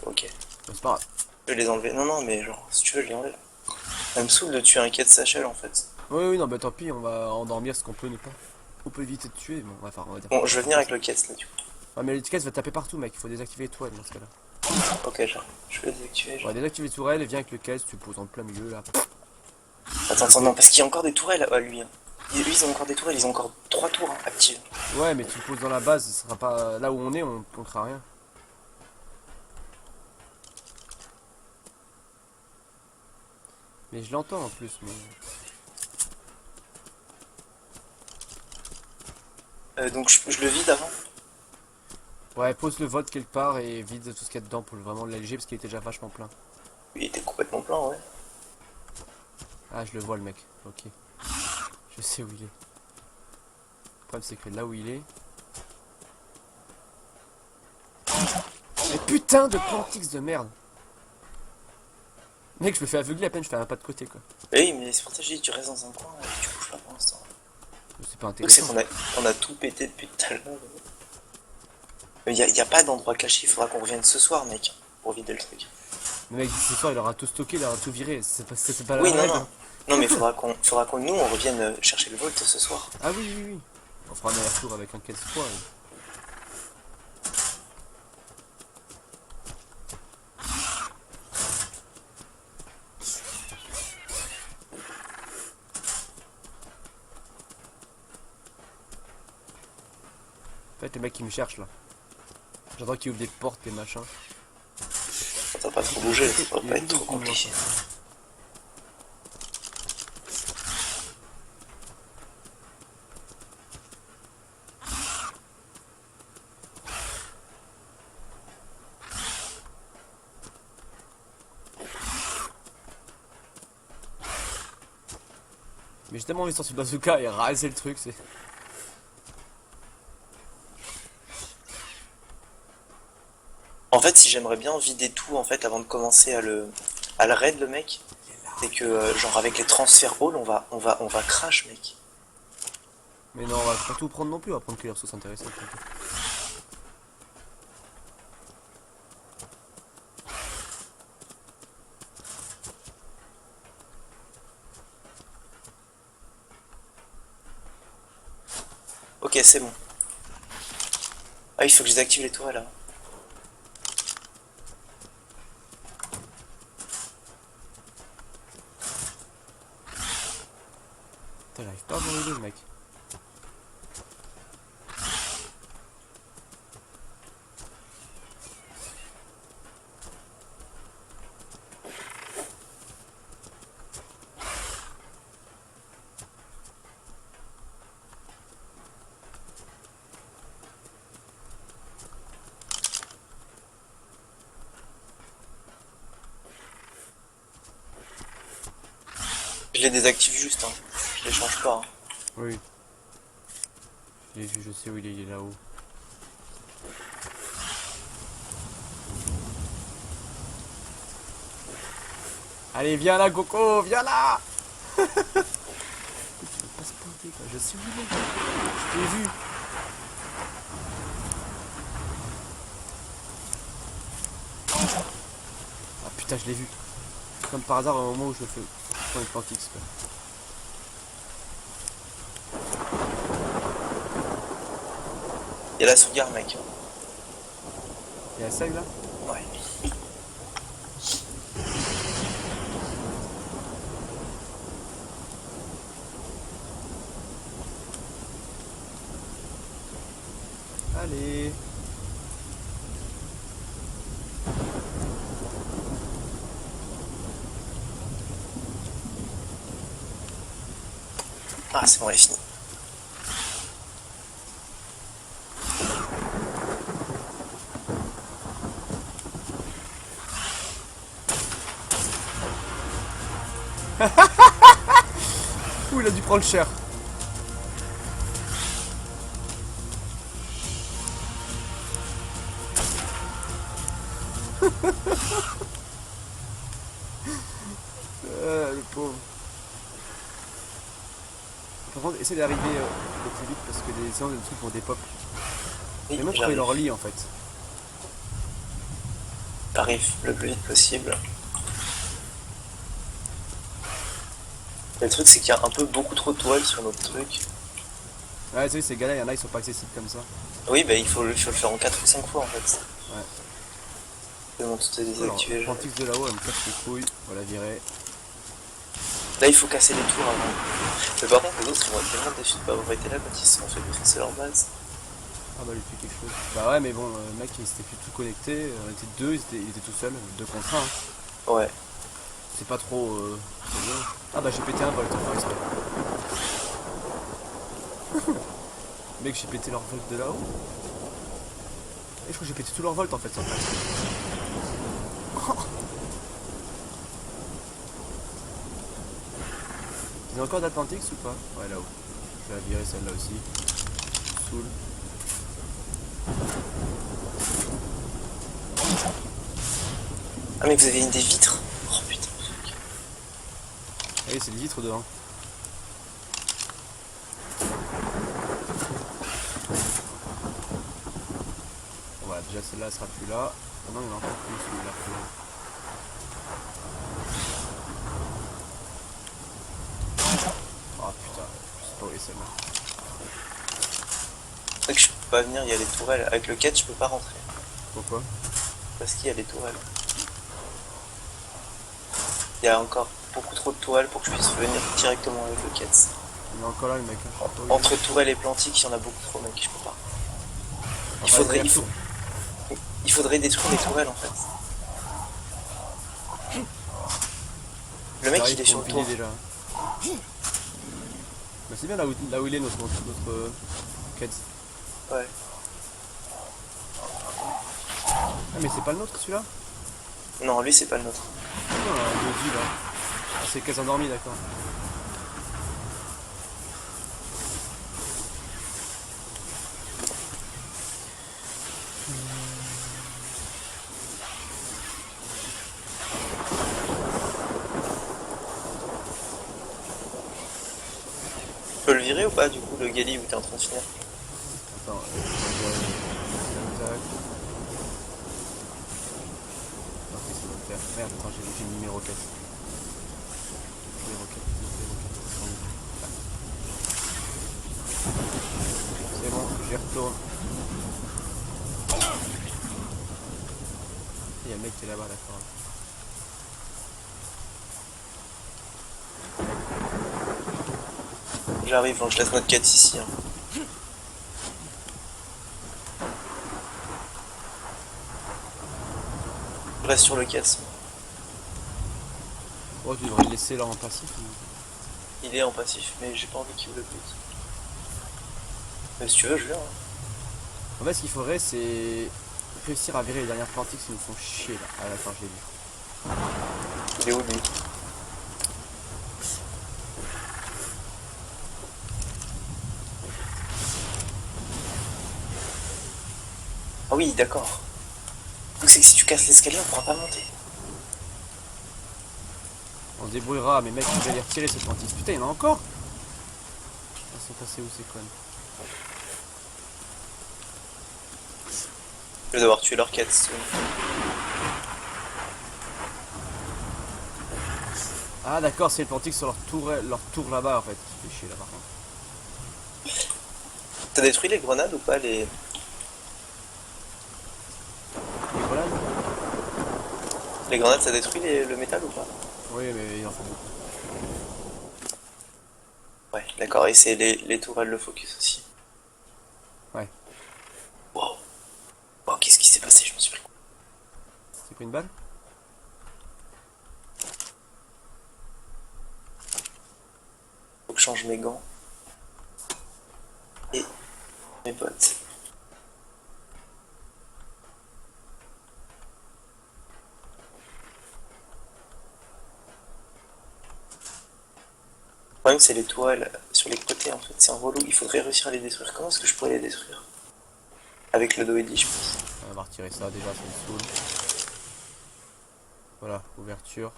Speaker 2: ok.
Speaker 1: Bon, c'est pas grave.
Speaker 2: Je vais les enlever. Non, mais genre, si tu veux, je les enlève. Ça me saoule de tuer un quai de Sachel en fait.
Speaker 1: Oui, non, bah tant pis, on va endormir ce qu'on peut ne pas. On peut éviter de tuer, bon, enfin, on va dire.
Speaker 2: Bon, je vais venir avec le quai là du coup.
Speaker 1: Ouais, mais le caisse va taper partout, mec, il faut désactiver les tourelles dans ce cas-là.
Speaker 2: Ok, je vais les désactiver.
Speaker 1: Ouais, désactiver les tourelles et viens avec le caisse, tu le poses en plein milieu là.
Speaker 2: Attends, non, parce qu'il y a encore des tourelles à lui. Hein. Ils ont encore des tourelles, ils ont encore 3 tours hein, actives.
Speaker 1: Ouais, mais tu le poses dans la base, ce sera pas. Là où on est, on craint rien. Mais je l'entends en plus, mais.
Speaker 2: Donc je le vide avant.
Speaker 1: Ouais, pose le vote quelque part et vide tout ce qu'il y a dedans pour vraiment l'alléger parce qu'il était déjà vachement plein.
Speaker 2: Il était complètement plein, ouais.
Speaker 1: Ah, je le vois le mec, ok. Je sais où il est. Le problème c'est que là où il est... Mais putain de Plantix de merde! Mec, je me fais aveugler à peine, je fais un pas de côté quoi.
Speaker 2: Oui, mais c'est pour ça que je dis, tu restes dans un coin et tu bouges pas pour l'instant.
Speaker 1: Je sais pas
Speaker 2: Le truc, c'est
Speaker 1: intéressant.
Speaker 2: qu'on a tout pété depuis tout à l'heure. Il y a pas d'endroit caché, il faudra qu'on revienne ce soir, mec, pour vider le truc.
Speaker 1: Le mec, ce soir, il aura tout stocké, il aura tout viré. C'est pas la
Speaker 2: Oui, non,
Speaker 1: règle.
Speaker 2: non. Non, mais faudra qu'on nous, on revienne chercher le Volt ce soir.
Speaker 1: Ah oui, oui, oui. On fera un aller-retour avec un casse-poids. En fait, le mec qui me cherche là. J'entends qu'il ouvre des portes, des machins.
Speaker 2: Ça va pas trop bouger, ça va
Speaker 1: Il
Speaker 2: pas
Speaker 1: est
Speaker 2: être trop
Speaker 1: tout au fond,
Speaker 2: compliqué.
Speaker 1: Mais j'ai tellement envie de sortir le bazooka et raser le truc, c'est.
Speaker 2: En fait, si j'aimerais bien vider tout en fait avant de commencer à le raid, le mec, c'est que genre avec les transferts all, on va crash, mec.
Speaker 1: Mais non, on va pas tout prendre non plus, on va prendre que les ressources intéressantes.
Speaker 2: Ok, c'est bon. Ah, il faut que je désactive les tourelles là.
Speaker 1: Putain, j'arrive pas à voir les deux, mec.
Speaker 2: Je les désactive juste, hein. Je les change pas. Hein.
Speaker 1: Oui. Je l'ai vu, je sais où il est là-haut. Allez, viens là, Coco, viens là. Tu veux pas se planter, quoi. Je sais où il est. Je t'ai vu. Ah putain, je l'ai vu. Comme par hasard, au moment où je fais une plantix, quoi.
Speaker 2: Il y a la sauvegarde, mec.
Speaker 1: Il y a ça là.
Speaker 2: Ouais.
Speaker 1: Allez.
Speaker 2: Ah, c'est bon, il est fini.
Speaker 1: Ouh, il a dû prendre cher. Le pauvre. Par contre, essaie d'arriver le plus vite parce que les trucs vont dépop.
Speaker 2: Oui,
Speaker 1: Et même trouver
Speaker 2: j'arrive.
Speaker 1: leur lit en fait.
Speaker 2: J'arrive le plus vite possible. Le truc, c'est qu'il y a un peu beaucoup trop de toiles sur notre truc.
Speaker 1: Ouais, tu sais, ces gars-là, il y en a, ils sont pas accessibles comme ça.
Speaker 2: Oui, bah il faut le faire en 4 ou 5 fois en fait.
Speaker 1: Ouais.
Speaker 2: C'est bon, tout est
Speaker 1: Alors,
Speaker 2: désactivé.
Speaker 1: Plantix de là-haut, elle me casse les couilles. Voilà, virer.
Speaker 2: Là, il faut casser les tours avant. Mais par contre, les autres, ils vont être tellement déçus de pas avoir été là quand ils se sont fait défoncer leur base.
Speaker 1: Ah bah, lui fait quelque chose. Bah ouais, mais bon, le mec, il s'était plus tout connecté. On était deux, il était tout seul. 2 contre 1. Hein.
Speaker 2: Ouais.
Speaker 1: C'est pas trop. C'est bien. Ah bah, j'ai pété un volt, par respect. Mec, j'ai pété leur volt de là-haut. Et je crois que j'ai pété tout leur volt en fait, sans faire. Il y a encore d'Atlantix ou pas? Ouais, là-haut. Je vais la virer celle-là aussi. Soul.
Speaker 2: Ah, mais vous avez une des vitres? Oh putain.
Speaker 1: Allez, c'est les vitres devant. déjà celle-là sera plus là. Ah non, il y en a encore plus celui-là. Ah putain, je sais pas où est celle-là.
Speaker 2: C'est vrai que je peux pas venir, il y a les tourelles. Avec le quête, je peux pas rentrer.
Speaker 1: Pourquoi?
Speaker 2: Parce qu'il y a les tourelles. Il y a encore beaucoup trop de tourelles pour que je puisse venir directement avec le quête.
Speaker 1: Il est encore là le mec. Hein, je sais pas où il est.
Speaker 2: Entre tourelles et plantiques, il y en a beaucoup trop, mec, je peux pas.
Speaker 1: Enfin,
Speaker 2: Il faudrait détruire les tourelles en fait. Le mec il est sur le tour.
Speaker 1: déjà. Mais c'est bien là où il est notre quête.
Speaker 2: Ouais.
Speaker 1: Ah mais c'est pas le nôtre celui-là?
Speaker 2: Non, lui c'est pas le nôtre.
Speaker 1: Non, un Doji là. Ah, c'est caisse endormie, d'accord.
Speaker 2: Je peux le virer ou pas du coup le gali où t'es en train de finir?
Speaker 1: Attends, tac. Non, qu'est-ce qu'il va faire? Merde, attends, j'ai mis mes roquettes. Les roquettes. C'est bon, j'y retourne. Il y a le mec qui est là-bas, d'accord.
Speaker 2: J'arrive, donc je laisse notre quête ici. Hein. Je reste sur le quête.
Speaker 1: Oh, tu devrais le laisser là en passif.
Speaker 2: Il est en passif, mais j'ai pas envie qu'il me le bute. Mais si tu veux, je viens. Hein.
Speaker 1: En fait, ce qu'il faudrait, c'est réussir à virer les dernières plantiques qui nous font chier là. Ah, d'accord, j'ai vu.
Speaker 2: Il est où lui? Ah oui, d'accord. Donc c'est que si tu casses l'escalier, on pourra pas monter.
Speaker 1: On se débrouillera, mais mec, je vais les retirer ces plantiques. Putain, il y en a encore. Elles sont passées où ces connes?
Speaker 2: Je vais devoir tuer leur quête. Si tu veux.
Speaker 1: Ah d'accord, c'est les plantiques sur leur tour là-bas en fait. Qui fait chier là par contre.
Speaker 2: T'as détruit les grenades ou pas les...
Speaker 1: Les grenades?
Speaker 2: Les grenades, ça détruit le métal ou pas?
Speaker 1: Oui, mais il en faut beaucoup.
Speaker 2: Ouais, d'accord, et c'est les tourelles le focus aussi.
Speaker 1: Ouais.
Speaker 2: Wow. Wow, qu'est-ce qui s'est passé? Je me suis pris.
Speaker 1: C'est pris une balle?
Speaker 2: Faut que je change mes gants. Et mes potes. Le problème c'est les tourelles sur les côtés en fait, c'est un relou, il faudrait réussir à les détruire. Comment est-ce que je pourrais les détruire? Avec le Doedi je pense.
Speaker 1: On va retirer ça déjà, ça me saoule. Voilà, ouverture.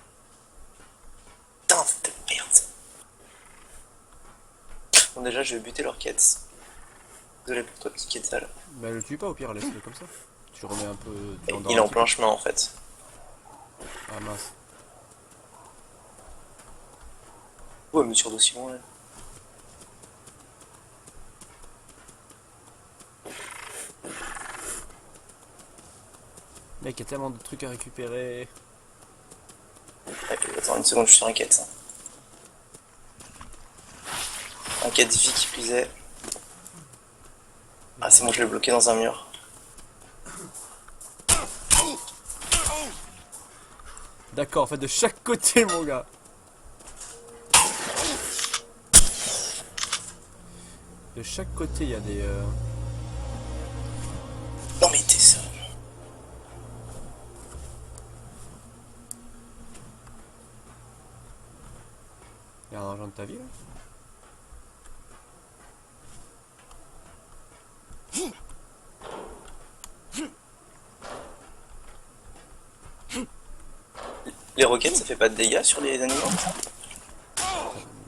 Speaker 2: Putain de merde. Bon déjà je vais buter leur quête. Désolé pour toi petit Quetzal.
Speaker 1: Bah le tue pas au pire, laisse-le comme ça. Tu remets un peu dans
Speaker 2: Il est en plein chemin en fait.
Speaker 1: Ah mince.
Speaker 2: Ouais mais sur d'aussi loin.
Speaker 1: Mec, il y a tellement de trucs à récupérer.
Speaker 2: Ouais, attends une seconde, je suis sur un quête. Un quête vie qui plus est. Ah c'est bon, je l'ai bloqué dans un mur.
Speaker 1: D'accord, en fait de chaque côté mon gars. De chaque côté il y a des...
Speaker 2: Non mais t'es sérieux.
Speaker 1: Il y a un argent de ta vie là.
Speaker 2: Les roquettes ça fait pas de dégâts sur les animaux?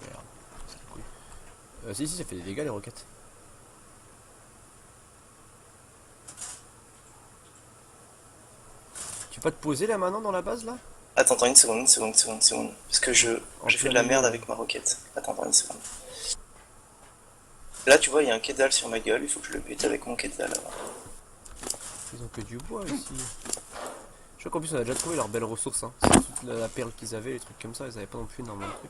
Speaker 1: Merde. C'est cool. Si, ça fait des dégâts les roquettes. Tu peux pas te poser là maintenant dans la base là?
Speaker 2: Attends, une seconde. Parce que je fais de la merde avec ma roquette. Attends, une seconde. Là, tu vois, il y a un Quetzal sur ma gueule, il faut que je le bute avec mon Quetzal.
Speaker 1: Ils ont que du bois ici. Je crois qu'en plus on a déjà trouvé leurs belles ressources. Hein. C'est toute la perle qu'ils avaient, les trucs comme ça, ils avaient pas non plus énormément de trucs.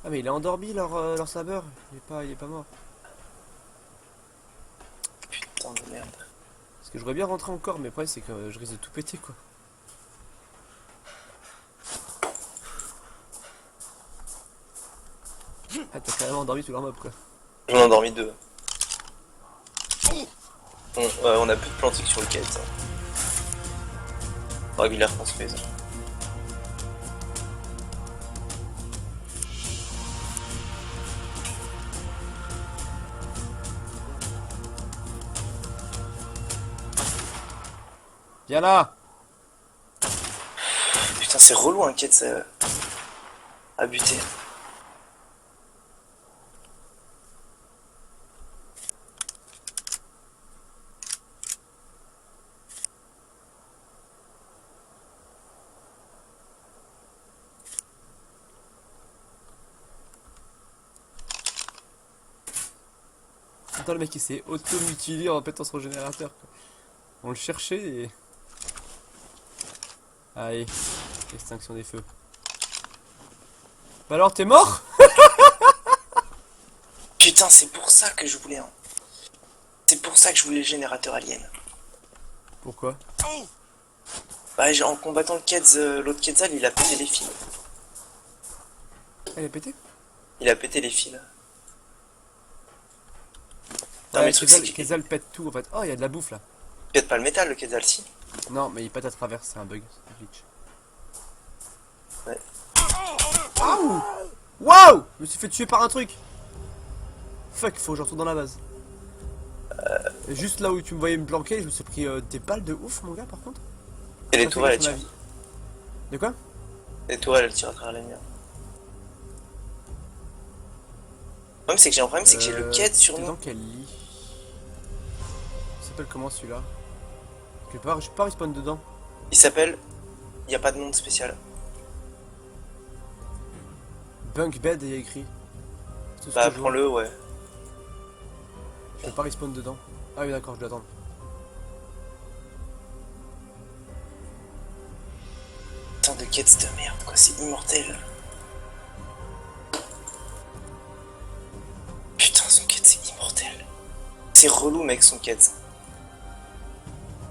Speaker 1: Ah mais il est endormi leur sabeur, il est pas mort.
Speaker 2: Putain de merde.
Speaker 1: Parce que je voudrais bien rentrer encore, mais après c'est que je risque de tout péter quoi. Ah t'as carrément endormi tous leurs mobs quoi.
Speaker 2: J'en ai endormi 2. Bon, on a plus de plantiques sur le quai, ça. Faudra que je les reconstruise.
Speaker 1: Viens là!
Speaker 2: Putain, c'est relou un quête à buter.
Speaker 1: Attends, le mec il s'est auto-mutilé en pétant son générateur quoi. On le cherchait et... Allez, extinction des feux. Bah alors t'es mort?
Speaker 2: Putain, c'est pour ça que je voulais un. C'est pour ça que je voulais le générateur alien.
Speaker 1: Pourquoi?
Speaker 2: Bah, en combattant le l'autre Quetzal, il a pété les fils.
Speaker 1: Elle est pétée?
Speaker 2: Il a pété les fils. Non,
Speaker 1: Ouais,
Speaker 2: mais le truc, c'est qu'il
Speaker 1: Quetzal pète tout en fait. Oh, il y a de la bouffe là.
Speaker 2: pète pas le métal, le Quetzal, si.
Speaker 1: Non, mais il pète à travers, c'est un bug, c'est un glitch.
Speaker 2: Ouais.
Speaker 1: Waouh! Waouh! Je me suis fait tuer par un truc. Fuck, faut que je retourne dans la base. Juste là où tu me voyais me planquer, je me suis pris des balles de ouf, mon gars, par contre.
Speaker 2: Et les
Speaker 1: Ça fait
Speaker 2: tourelles, elles
Speaker 1: gaffe à ma
Speaker 2: tirent.
Speaker 1: vie. De quoi?
Speaker 2: Les tourelles, elles tirent à travers les murs. Le problème, c'est que j'ai le quête sur
Speaker 1: t'es
Speaker 2: nous.
Speaker 1: dans quel lit? Il s'appelle comment celui-là? Je peux pas respawn dedans.
Speaker 2: Il s'appelle. Il n'y a pas de nom spécial.
Speaker 1: Bunk bed, il y a écrit. C'est tout ce
Speaker 2: Bah,
Speaker 1: que je vois.
Speaker 2: prends-le, ouais.
Speaker 1: Je peux pas respawn dedans. Ah oui, d'accord, je dois attendre.
Speaker 2: Putain de quête de merde, quoi, c'est immortel. Putain, son quête, c'est immortel. C'est relou, mec, son quête.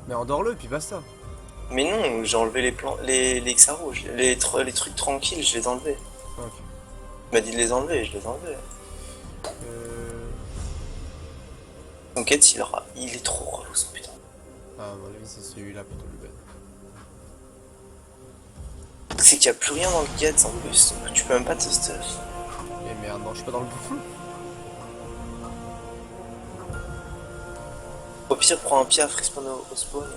Speaker 1: Mais endors-le, puis basta.
Speaker 2: Mais non, j'ai enlevé les plans, les Xaros, les trucs tranquilles, je les ai enlevés.
Speaker 1: Ah, ok.
Speaker 2: Il m'a dit de les enlever, je les ai enlevés. Son quête, il est trop relou, son putain.
Speaker 1: Ah, à mon avis, c'est celui-là plutôt le bed.
Speaker 2: C'est qu'il n'y a plus rien dans le quête en plus, donc tu peux même pas te stuff.
Speaker 1: Et merde, non, je suis pas dans le bon.
Speaker 2: Au pire, prends un piaf, respawn au spawn.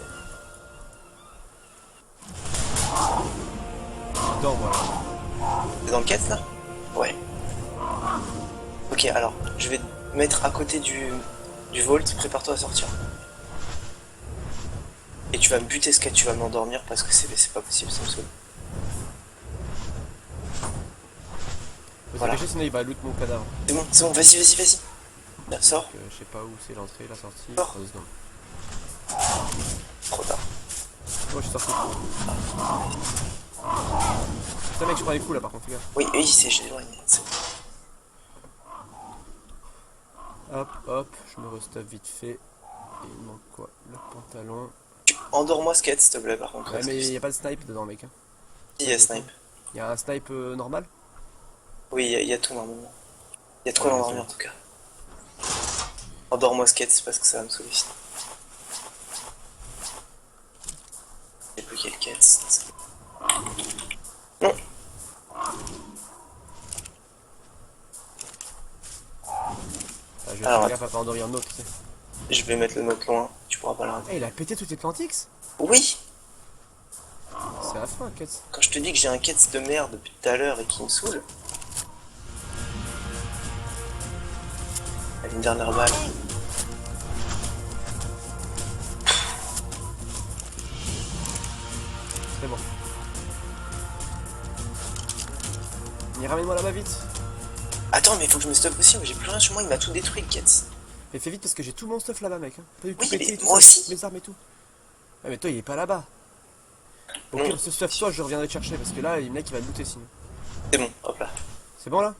Speaker 1: Dedans, voilà.
Speaker 2: T'es dans le quête là? Ouais. Ok, alors, je vais te mettre à côté du vault, prépare-toi à sortir. Et tu vas me buter ce quête, tu vas m'endormir parce que c'est pas possible, ça me saoule.
Speaker 1: Faut
Speaker 2: Voilà.
Speaker 1: se dépêcher, sinon il va loot mon cadavre.
Speaker 2: C'est bon, vas-y. Là, sors.
Speaker 1: Donc, je sais pas où c'est l'entrée, la sortie.
Speaker 2: Sors.
Speaker 1: 2 secondes.
Speaker 2: Trop tard.
Speaker 1: Moi, je suis sorti. Putain, mec, je prends les coups là par contre, les gars.
Speaker 2: Oui, j'ai éloigné.
Speaker 1: Hop, je me restuff vite fait. Et il manque quoi? Le pantalon.
Speaker 2: Endors-moi ce quête, s'il te plaît, par contre.
Speaker 1: Ouais, mais il y a pas de snipe dedans, mec. Hein.
Speaker 2: Il y a snipe.
Speaker 1: Il y a un snipe normal?
Speaker 2: Oui, il y a tout normalement. Il y a trop l'endormir en tout cas. Endors-moi ce quête, c'est parce que ça va me saouler sinon. J'ai plus quelle quête. Non.
Speaker 1: Ah, je vais
Speaker 2: Alors,
Speaker 1: faire gaffe à pas endormir un autre, tu sais.
Speaker 2: Je vais mettre le note loin, tu pourras pas l'arrêter.
Speaker 1: Eh, il a pété toutes les Plantix?
Speaker 2: Oui.
Speaker 1: C'est la fin, quête.
Speaker 2: Quand je te dis que j'ai un quête de merde depuis tout à l'heure et qui me saoule. Une dernière balle.
Speaker 1: C'est bon. Mais ramène-moi là-bas vite.
Speaker 2: Attends, mais faut que je me stoppe aussi, mais j'ai plus rien sur moi, il m'a tout détruit, le Ketz.
Speaker 1: Mais fais vite parce que j'ai tout mon stuff là-bas, mec. Hein. Pas du tout
Speaker 2: Oui,
Speaker 1: pété
Speaker 2: mais
Speaker 1: et tout
Speaker 2: moi
Speaker 1: ça,
Speaker 2: aussi.
Speaker 1: mes armes et tout. Ouais, mais toi, il est pas là-bas. Au
Speaker 2: Non.
Speaker 1: pire, ce stuff, toi, je reviendrai te chercher parce que là, le mec, il va le looter sinon.
Speaker 2: C'est bon, hop là.
Speaker 1: C'est bon là?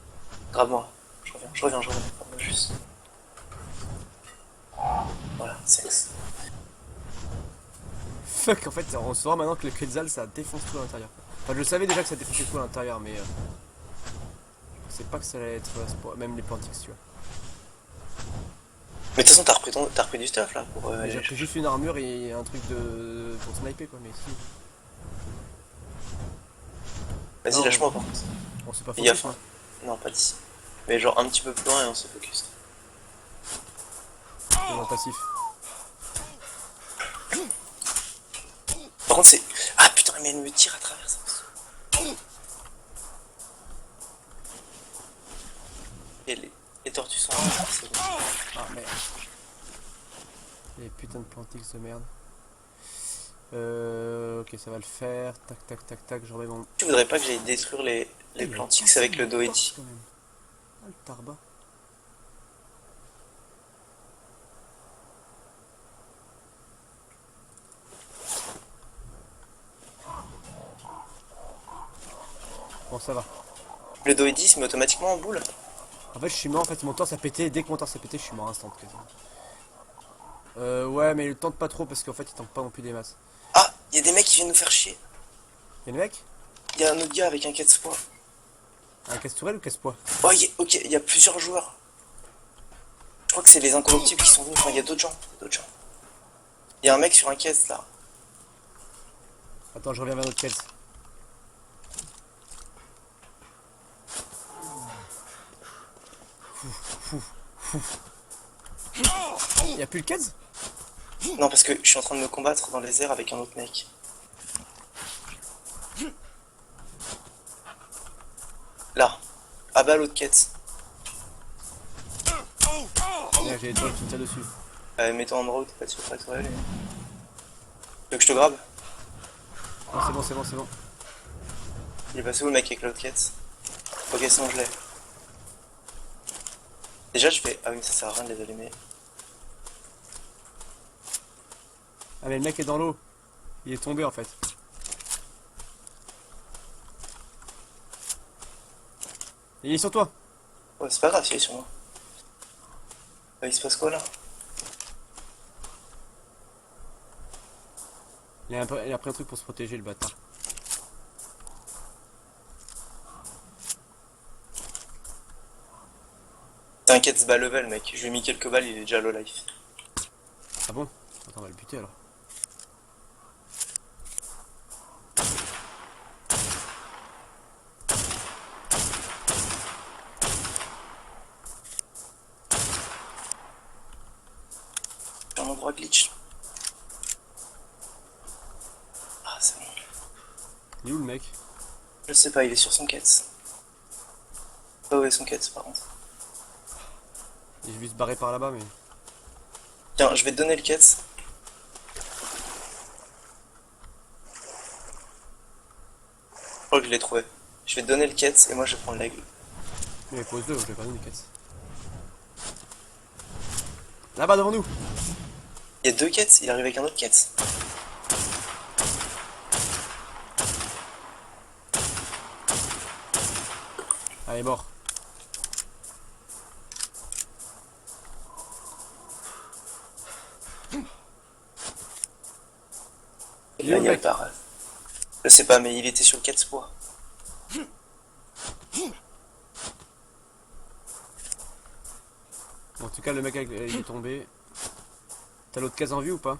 Speaker 2: Grave-moi. Je reviens. Pardon, juste. Voilà, sexe.
Speaker 1: Fuck, en fait, on saura maintenant que le Quetzal ça défonce tout à l'intérieur. Enfin, je savais déjà que ça défonçait tout à l'intérieur, mais je sais pas que ça allait être même les Plantix, tu vois.
Speaker 2: Mais de toute façon, t'as repris du stuff là pour.
Speaker 1: J'ai pris juste une armure et un truc de pour sniper quoi, mais si.
Speaker 2: Vas-y,
Speaker 1: Non.
Speaker 2: lâche-moi par contre.
Speaker 1: On s'est pas
Speaker 2: Il y a
Speaker 1: focus,
Speaker 2: faim.
Speaker 1: hein.
Speaker 2: Non, pas d'ici. Mais genre un petit peu plus loin et on se focus.
Speaker 1: C'est mon passif.
Speaker 2: Par contre, c'est. Ah putain, mais elle me tire à travers ça. Et les tortues sont là, c'est bon.
Speaker 1: Ah merde. Les putains de Plantix de merde. Ok, ça va le faire. Tac, je remets mon.
Speaker 2: Tu voudrais pas que j'aille détruire les Plantix avec le Doedi?
Speaker 1: Quand même. Ah, le tarba. Bon, ça va.
Speaker 2: Le Doedi se met automatiquement en boule?
Speaker 1: En fait, je suis mort. En fait, mon torse a pété. Dès que mon torse a pété, je suis mort instant quasiment. Ouais, mais il tente pas trop parce qu'en fait, il tente pas non plus des masses.
Speaker 2: Ah, il y a des mecs qui viennent nous faire chier.
Speaker 1: Y'a le mec?
Speaker 2: Il y a un autre gars avec un casse-poids.
Speaker 1: Un casse-tourelle ou casse-poids?
Speaker 2: Oh, ok, il y a plusieurs joueurs. Je crois que c'est les incorruptibles qui sont venus. Enfin, il y a d'autres gens. Il y a un mec sur un caisse là.
Speaker 1: Attends, je reviens vers notre caisse. Y'a plus le caisse?
Speaker 2: Non, parce que je suis en train de me combattre dans les airs avec un autre mec. Là. Ah bah l'autre quête.
Speaker 1: Merde, j'ai les toiles qui me tirent dessus.
Speaker 2: Mets-toi en route, pas sûr pas que ça va aller. Tu veux que je te grabe?
Speaker 1: Non, c'est bon.
Speaker 2: Il est passé où le mec avec l'autre quête? Ok, sinon je l'ai. Déjà je vais... Ah oui, ça sert à rien de les allumer.
Speaker 1: Ah, mais le mec est dans l'eau. Il est tombé en fait. Et il est sur toi.
Speaker 2: Ouais, c'est pas grave s'il est sur moi. Il se passe quoi là?
Speaker 1: Il a pris un truc pour se protéger, le bâtard.
Speaker 2: T'inquiète, c'est bas level mec. Je lui ai mis quelques balles, il est déjà low life.
Speaker 1: Ah bon? Attends, on va le buter alors.
Speaker 2: J'ai un endroit glitch. Ah, c'est bon.
Speaker 1: Il est où le mec?
Speaker 2: Je sais pas, il est sur son quête. Pas où est son quête par contre.
Speaker 1: Il est juste barré par là-bas, mais.
Speaker 2: Tiens, je vais te donner le quête. Je crois que je l'ai trouvé. Je vais te donner le quête et moi je vais prendre l'aigle.
Speaker 1: Mais pose-le, je vais pas donner une quête. Là-bas devant nous!
Speaker 2: Il y a deux quêtes, il arrive avec un autre quête.
Speaker 1: Allez, mort.
Speaker 2: Et
Speaker 1: Il est
Speaker 2: là,
Speaker 1: où,
Speaker 2: il y a
Speaker 1: mec?
Speaker 2: le barrage. Je sais pas, mais il était sur le quête poids.
Speaker 1: Bon, en tout cas, le mec il est tombé. T'as l'autre case en vue ou pas?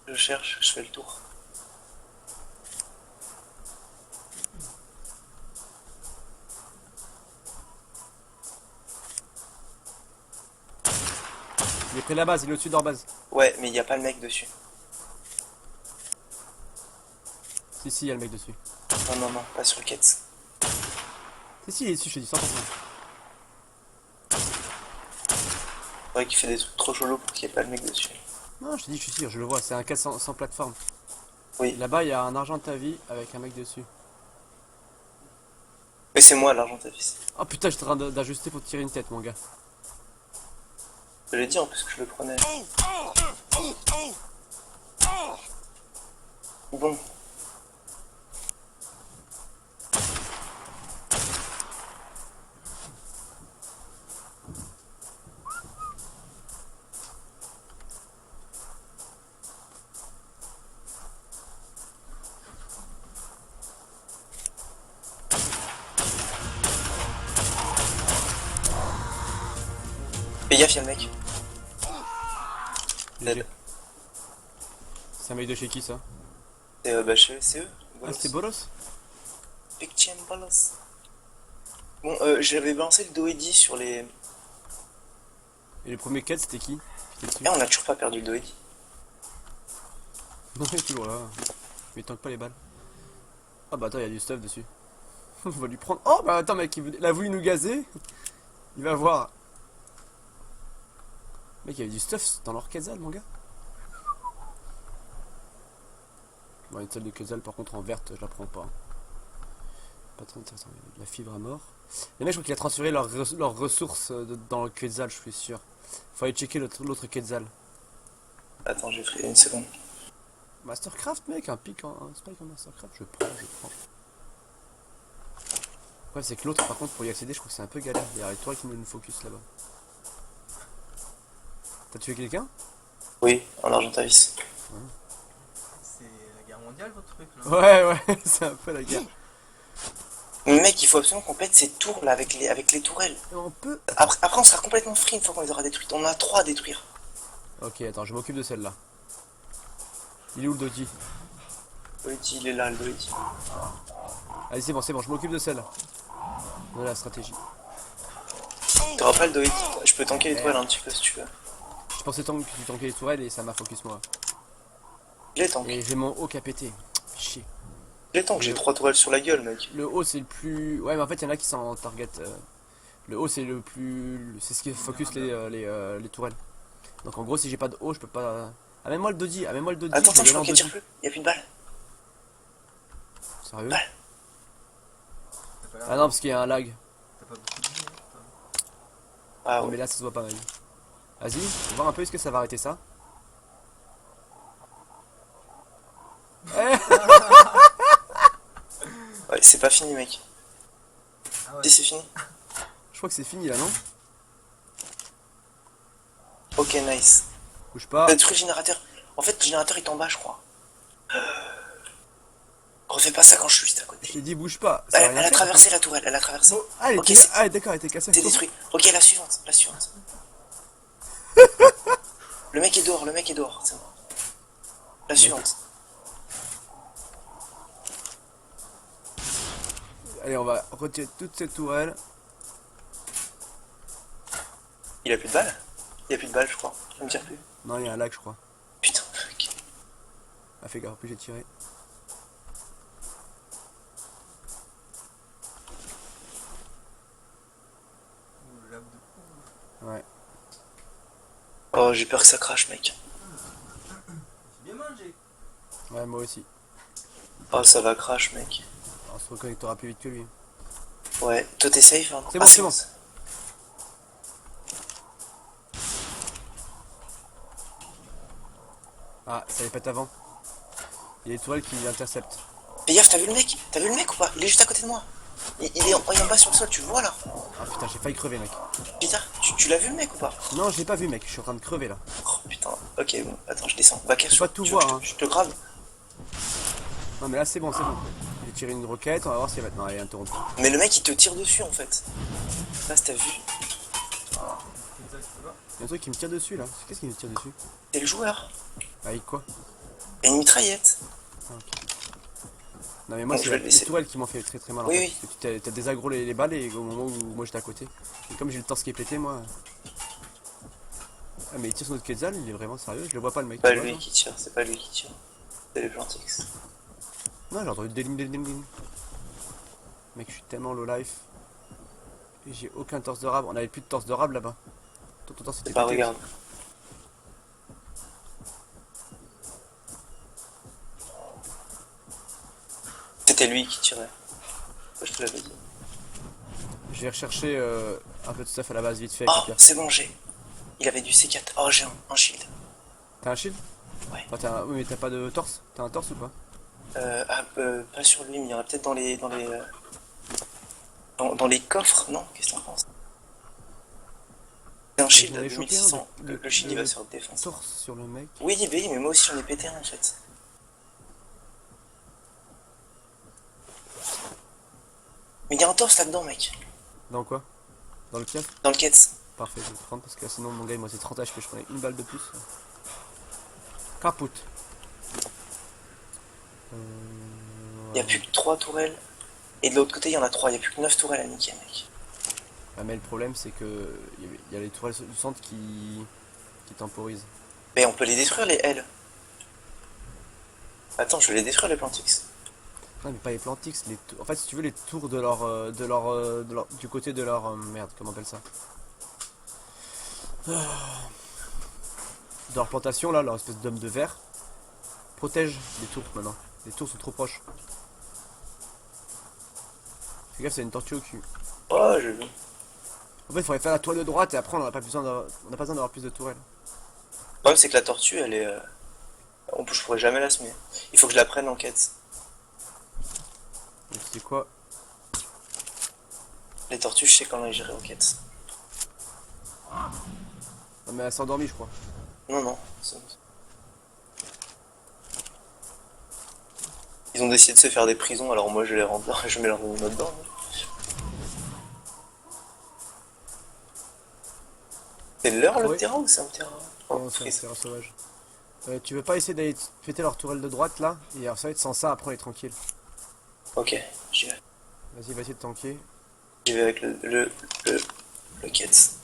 Speaker 2: Je cherche, je fais le tour.
Speaker 1: Il est près de la base, il est au-dessus de leur base.
Speaker 2: Ouais, mais il n'y a pas le mec dessus.
Speaker 1: Si, il y a le mec dessus.
Speaker 2: Non, pas sur le quête.
Speaker 1: Si, il est dessus, je te dis 100%.
Speaker 2: Ouais, qui fait des trucs trop chelous pour qu'il n'y ait pas le mec dessus.
Speaker 1: Non, je te dis, je suis sûr, je le vois, c'est un 400 sans plateforme.
Speaker 2: Oui.
Speaker 1: Là-bas, il y a un argent de ta vie avec un mec dessus.
Speaker 2: Mais c'est moi l'argent de ta fils.
Speaker 1: Oh putain, j'étais en train d'ajuster pour te tirer une tête, mon gars.
Speaker 2: Je l'ai dit en plus que je le prenais. Bon. Fais gaffe, y'a le mec.
Speaker 1: GG. C'est un mec de chez qui ça?
Speaker 2: C'est bah, c'est eux.
Speaker 1: Ah, c'était Bolos?
Speaker 2: Big Chain Bolos. Bon, j'avais balancé le Doedi sur les.
Speaker 1: Et le premier quête, c'était qui? J'étais dessus.
Speaker 2: Eh, on a toujours pas perdu le Doedi.
Speaker 1: Non, il est toujours là. Mais il tank pas les balles. Ah bah attends, il y a du stuff dessus. On va lui prendre. Oh bah attends, mec, il a voulu nous gazer. Il va voir. Mec, il y avait du stuff dans leur Quetzal, mon gars. Bon, une salle de Quetzal, par contre, en verte, je la prends pas. Pas très intéressant. Il y a de la fibre à mort. Les mecs, je crois qu'il a transféré leurs ressources dans le Quetzal, je suis sûr. Faut aller checker l'autre Quetzal.
Speaker 2: Attends, j'ai pris une seconde.
Speaker 1: Mastercraft, mec, un pic en un spike en Mastercraft, je prends. Ouais, c'est que l'autre, par contre, pour y accéder, je crois que c'est un peu galère. Il y a toi qui nous focus là-bas. T'as tué quelqu'un?
Speaker 2: Oui, en Argentavis.
Speaker 3: C'est la guerre mondiale votre truc là.
Speaker 1: Ouais, c'est un peu la guerre.
Speaker 2: Mais mec, il faut absolument qu'on pète ces tours là avec les tourelles.
Speaker 1: Et on peut.
Speaker 2: Après, on sera complètement free une fois qu'on les aura détruites. On en a 3 à détruire.
Speaker 1: Ok, attends, je m'occupe de celle-là. Il est où le Doji?
Speaker 2: Doedi, il est là, le Doedi.
Speaker 1: Allez, c'est bon, je m'occupe de celle-là. Voilà la stratégie.
Speaker 2: T'auras pas le Doedi. Je peux tanker les tourelles un petit peu si tu veux.
Speaker 1: Je pensais tant que tu tankais les tourelles et ça m'a focus moi.
Speaker 2: Je les tank.
Speaker 1: Et j'ai mon haut qui a pété. Chier.
Speaker 2: Je les tank, j'ai 3 tourelles sur la gueule, mec.
Speaker 1: Le haut c'est le plus. Ouais, mais en fait, il y en a qui sont en target. Le haut c'est le plus. C'est ce qui focus les tourelles. Donc en gros, si j'ai pas de haut, je peux pas. Amène-moi le Doji, amène-moi le Doji.
Speaker 2: Attends,
Speaker 1: je
Speaker 2: je
Speaker 1: vais
Speaker 2: crois
Speaker 1: aller en
Speaker 2: qu'il tire
Speaker 1: Doji.
Speaker 2: plus. Y'a plus de balles.
Speaker 1: Sérieux?
Speaker 2: Ouais.
Speaker 3: T'as pas l'air-
Speaker 1: Ah non, parce qu'il y a un lag.
Speaker 3: T'as pas beaucoup de vie, hein.
Speaker 2: Ah
Speaker 1: Non, mais
Speaker 2: ouais.
Speaker 1: là, ça se voit pas mal. Vas-y, on va voir un peu est-ce que ça va arrêter ça.
Speaker 2: Ouais, c'est pas fini, mec.
Speaker 3: Ah ouais.
Speaker 2: Si, c'est fini.
Speaker 1: Je crois que c'est fini là, non?
Speaker 2: Ok, nice.
Speaker 1: Bouge pas.
Speaker 2: T'as détruit le générateur. En fait, le générateur est en bas, je crois. Refais pas ça quand je suis juste à
Speaker 1: Je
Speaker 2: côté.
Speaker 1: t'ai dit bouge pas. Ça va
Speaker 2: Elle
Speaker 1: rien
Speaker 2: a
Speaker 1: faire.
Speaker 2: traversé la tourelle, elle a traversé.
Speaker 1: Ah,
Speaker 2: Ok, c'est
Speaker 1: d'accord, elle était cassée.
Speaker 2: détruit. Ok, la suivante, la suivante. Le mec est dehors, c'est bon. La suivante.
Speaker 1: Allez, on va retirer toutes ces tourelles.
Speaker 2: Il a plus de balles? Il a plus de balles, je crois. Je me tire plus.
Speaker 1: Non, il y a un lag, je crois.
Speaker 2: Putain, fuck.
Speaker 1: Ah, fais gaffe, plus j'ai tiré.
Speaker 3: Ouh, le lab de fou.
Speaker 1: Ouais.
Speaker 2: Oh, j'ai peur que ça crache, mec.
Speaker 3: J'ai bien mangé.
Speaker 1: Ouais, moi aussi.
Speaker 2: Oh, ça va crash, mec.
Speaker 1: On se reconnectera plus vite que lui.
Speaker 2: Ouais, toi t'es safe, hein?
Speaker 1: C'est bon,
Speaker 2: Ah,
Speaker 1: c'est bon. Ah, ça les pète avant. Il y a les tourelles qui interceptent.
Speaker 2: Fais gaffe, t'as vu le mec? T'as vu le mec ou pas? Il est juste à côté de moi. Il est en bas sur le sol, tu le vois là?
Speaker 1: Ah putain, j'ai failli crever, mec.
Speaker 2: Putain, tu l'as vu le mec ou pas?
Speaker 1: Non, je l'ai pas vu, mec. Je suis en train de crever là.
Speaker 2: Oh putain, ok, bon, attends, je descends. Bah, casse
Speaker 1: pas tout voir, hein.
Speaker 2: Je te grave.
Speaker 1: Non, mais là, c'est bon, c'est bon. J'ai tiré une roquette, on va voir si elle va. Non, elle est interrompue.
Speaker 2: Mais le mec il te tire dessus en fait. Là, t'as vu?
Speaker 3: C'est ça, tu peux pas.
Speaker 1: Il y a un truc qui me tire dessus là. Qu'est-ce qui me tire dessus?
Speaker 2: C'est le joueur.
Speaker 1: Avec quoi?
Speaker 2: Il y a une mitraillette.
Speaker 1: Ah, ok. Non, mais moi,
Speaker 2: Donc,
Speaker 1: c'est
Speaker 2: je vais
Speaker 1: les
Speaker 2: le laisser.
Speaker 1: tourelles qui m'ont fait très très mal.
Speaker 2: Oui,
Speaker 1: en fait.
Speaker 2: oui.
Speaker 1: Parce que t'as désaggro les balles et au moment où moi j'étais à côté. Et comme j'ai le torse qui est pété, moi. Ah, mais il tire sur notre Quetzal, il est vraiment sérieux. Je le vois pas le mec.
Speaker 2: C'est pas
Speaker 1: tu vois,
Speaker 2: lui
Speaker 1: toi
Speaker 2: qui tire, c'est pas lui qui tire. C'est les Plantix.
Speaker 1: Non, j'ai entendu délim. Mec, je suis tellement low life. Et j'ai aucun torse de rab. On avait plus de torse de rab là-bas. Toi, ton torse était
Speaker 2: Bah
Speaker 1: pété.
Speaker 2: regarde. C'était lui qui tirait. Je te l'avais dit.
Speaker 1: Je vais rechercher un peu de stuff à la base vite fait avec
Speaker 2: Oh,
Speaker 1: le pierre.
Speaker 2: c'est bon, j'ai. Il avait du C4. Oh, j'ai un shield.
Speaker 1: T'as un shield?
Speaker 2: Ouais.
Speaker 1: Oh, oui, mais t'as pas de torse? T'as un torse ou pas?
Speaker 2: Pas sur lui, mais il y en a peut-être dans les. Dans les coffres, non? Qu'est-ce que t'en penses? C'est un shield
Speaker 1: j'en
Speaker 2: à
Speaker 1: ai chopé un
Speaker 2: 2600. Le shield il va se faire défoncer.
Speaker 1: Torse sur le mec.
Speaker 2: Oui, mais moi aussi j'en ai pété un en fait. Mais il y a un torse là-dedans, mec.
Speaker 1: Dans quoi? Dans le pièce?
Speaker 2: Dans le quête.
Speaker 1: Parfait, je vais le prendre parce que sinon mon gars il me restait 30 HP, je prenais une balle de plus. Caput.
Speaker 2: Il n'y a plus que 3 tourelles. Et de l'autre côté, il y en a 3. Il n'y a plus que 9 tourelles à niquer, mec.
Speaker 1: Ah, mais le problème c'est que il y a les tourelles du centre qui temporisent.
Speaker 2: Mais on peut les détruire, les L. Attends, je vais les détruire, les Plantix.
Speaker 1: Non mais pas les Plantix, en fait si tu veux les tours du côté de leur merde, comment on appelle ça? De leur plantation là, leur espèce d'homme de verre protège les tours maintenant. Les tours sont trop proches. Fais gaffe, c'est une tortue au cul.
Speaker 2: Oh, je veux.
Speaker 1: En fait il faudrait faire la toile de droite et après on n'a pas besoin d'avoir plus de tourelles.
Speaker 2: Le problème, c'est que la tortue, elle est. Je pourrais jamais la semer. Il faut que je la prenne en quête.
Speaker 1: Et tu sais quoi?
Speaker 2: Les tortues, je sais comment les gérer en quête.
Speaker 1: Non mais elle s'est endormie je crois.
Speaker 2: Non. Ils ont décidé de se faire des prisons, alors moi je les rentre là, je mets leur nom dedans. C'est leur le
Speaker 1: Oui.
Speaker 2: terrain ou c'est un terrain?
Speaker 1: Non,
Speaker 2: Oh,
Speaker 1: c'est un
Speaker 2: triste.
Speaker 1: terrain sauvage. Tu veux pas essayer d'aller péter leur tourelle de droite là? Et alors ça va être sans ça, après on est tranquille.
Speaker 2: Ok, j'y vais.
Speaker 1: Vas-y, va essayer de tanker.
Speaker 2: J'y vais avec le quête.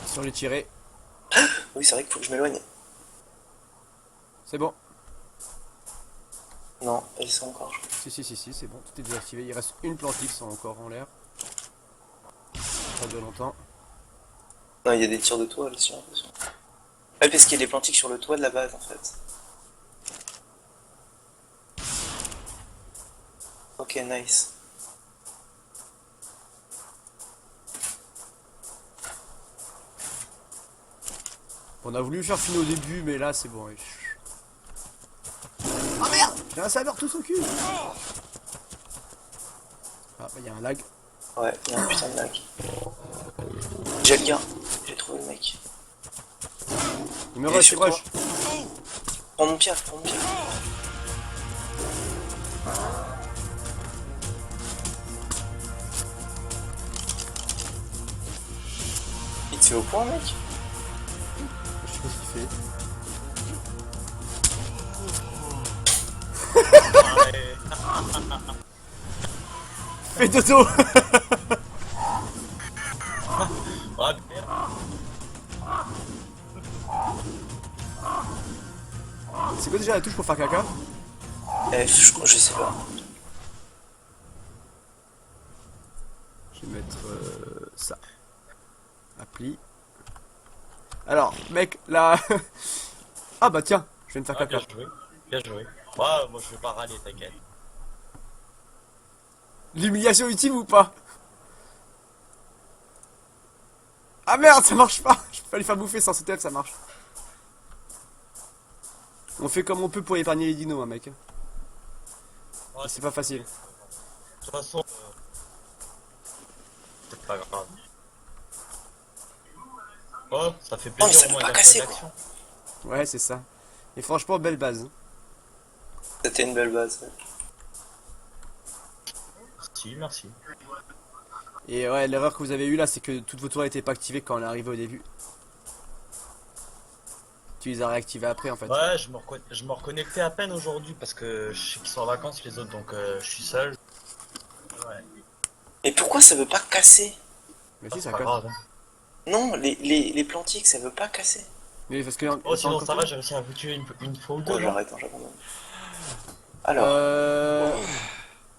Speaker 1: Si on les tirait,
Speaker 2: Oui, c'est vrai qu'il faut que je m'éloigne.
Speaker 1: c'est bon.
Speaker 2: Non, ils sont encore.
Speaker 1: Si, c'est bon, tout est désactivé. Il reste une Plantix encore en l'air. Pas de longtemps.
Speaker 2: Non, il y a des tirs de toile, j'ai l'impression. Ouais, parce qu'il y a des plantiques sur le toit de la base en fait. Ok, nice.
Speaker 1: On a voulu faire finir au début, mais là c'est bon. Ouais. Oh merde! J'ai un sabre tout son cul! Ah, bah il y a un lag.
Speaker 2: Ouais, il y a un putain de lag. J'ai le gars, j'ai trouvé le mec.
Speaker 1: Il me
Speaker 2: Il est
Speaker 1: rush, il
Speaker 2: sur toi.
Speaker 1: rush.
Speaker 2: Prends mon piaf, prends mon piaf. Il te fait au point, mec?
Speaker 1: Je sais pas ce qu'il fait. Fais dodo!
Speaker 3: Ah, merde.
Speaker 1: C'est quoi déjà la touche pour faire caca?
Speaker 2: Je sais pas.
Speaker 1: Je vais mettre ça. Appli. Alors, mec, là. Ah bah tiens, je viens de faire
Speaker 3: Ah,
Speaker 1: caca.
Speaker 3: bien joué. Bien joué. Ouais, moi je vais pas râler, t'inquiète.
Speaker 1: L'humiliation ultime ou pas? Ah merde, ça marche pas! Je peux pas lui faire bouffer sans CTF, ça marche. On fait comme on peut pour épargner les dinos, hein, mec.
Speaker 3: Ouais,
Speaker 1: C'est pas facile.
Speaker 3: de toute façon, c'est pas grave. Oh, ça fait
Speaker 2: mais
Speaker 3: plaisir
Speaker 2: ça
Speaker 3: au
Speaker 2: peut
Speaker 3: moins
Speaker 2: pas
Speaker 3: d'être
Speaker 2: casser,
Speaker 3: d'action.
Speaker 1: Ouais, c'est ça. Et franchement, belle base.
Speaker 2: C'était une belle base. Ouais.
Speaker 3: Si, merci.
Speaker 1: Et ouais, l'erreur que vous avez eue là, c'est que toutes vos tours n'étaient pas activées quand on est arrivé au début. Tu les as réactivées après en fait.
Speaker 3: Ouais, je me reconnectais à peine aujourd'hui parce que je sais qu'ils sont en vacances les autres, donc je suis seul. Ouais.
Speaker 2: Mais pourquoi ça veut pas casser?
Speaker 1: Mais si,
Speaker 3: C'est
Speaker 1: ça
Speaker 3: pas
Speaker 1: casse.
Speaker 3: grave. Hein.
Speaker 2: Non, les plantiques, ça veut pas casser.
Speaker 1: Mais parce que.
Speaker 3: Oh, sinon ça va, j'ai réussi à vous tuer une fois ou deux.
Speaker 2: Bon,
Speaker 3: non
Speaker 2: j'arrête, hein, j'abandonne. Alors,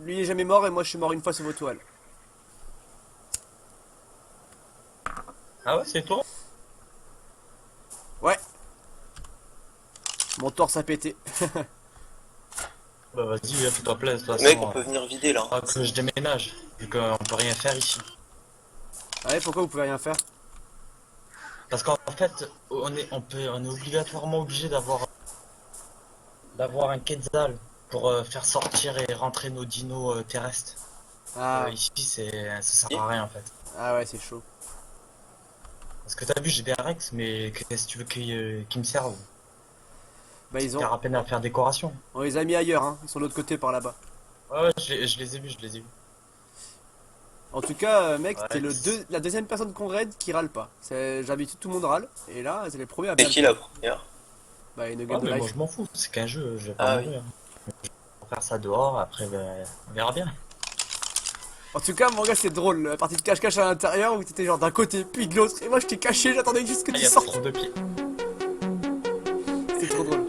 Speaker 1: Lui il est jamais mort et moi je suis mort une fois sur vos toiles.
Speaker 3: Ah ouais, c'est toi?
Speaker 1: Ouais. Mon torse a pété.
Speaker 3: Bah vas-y, fais-toi plaisir, de toute
Speaker 2: mec,
Speaker 3: façon.
Speaker 2: on peut venir vider là.
Speaker 3: Ah, que je déménage, vu qu'on peut rien faire ici.
Speaker 1: Ah ouais, pourquoi vous pouvez rien faire?
Speaker 3: Parce qu'en fait, on est obligatoirement obligé d'avoir un quetzal pour faire sortir et rentrer nos dinos terrestres.
Speaker 1: Ah,
Speaker 3: Ici, ça sert à rien en fait.
Speaker 1: ah ouais, c'est chaud.
Speaker 3: Parce que t'as vu, j'ai des Rex, mais qu'est-ce que tu veux qu'ils me servent?
Speaker 1: Bah ils
Speaker 3: Ça sert
Speaker 1: ont...
Speaker 3: à peine à faire décoration.
Speaker 1: On les a mis ailleurs, hein. Ils sont de l'autre côté par là-bas.
Speaker 3: Ouais, ouais, je les ai vus, je les ai vus.
Speaker 1: En tout cas, mec,
Speaker 3: Ouais,
Speaker 1: t'es la deuxième personne qu'on raid qui râle pas. J'habite tout le monde râle. Et là, c'est les premiers à
Speaker 2: C'est
Speaker 1: bien.
Speaker 2: qui la première?
Speaker 1: Bah, une
Speaker 3: Ouais,
Speaker 1: gueule de
Speaker 3: mais moi
Speaker 1: life.
Speaker 3: je m'en fous, c'est qu'un jeu, je vais
Speaker 2: Ah
Speaker 3: pas
Speaker 2: oui.
Speaker 3: mourir. Je vais faire ça dehors, après ben, on verra bien.
Speaker 1: En tout cas, mon gars, c'est drôle. La partie de cache-cache à l'intérieur où t'étais genre d'un côté puis de l'autre. Et moi, je t'ai caché, j'attendais juste que
Speaker 3: Ah,
Speaker 1: tu
Speaker 3: y a
Speaker 1: sortes.
Speaker 3: trop de pieds.
Speaker 1: C'est trop drôle.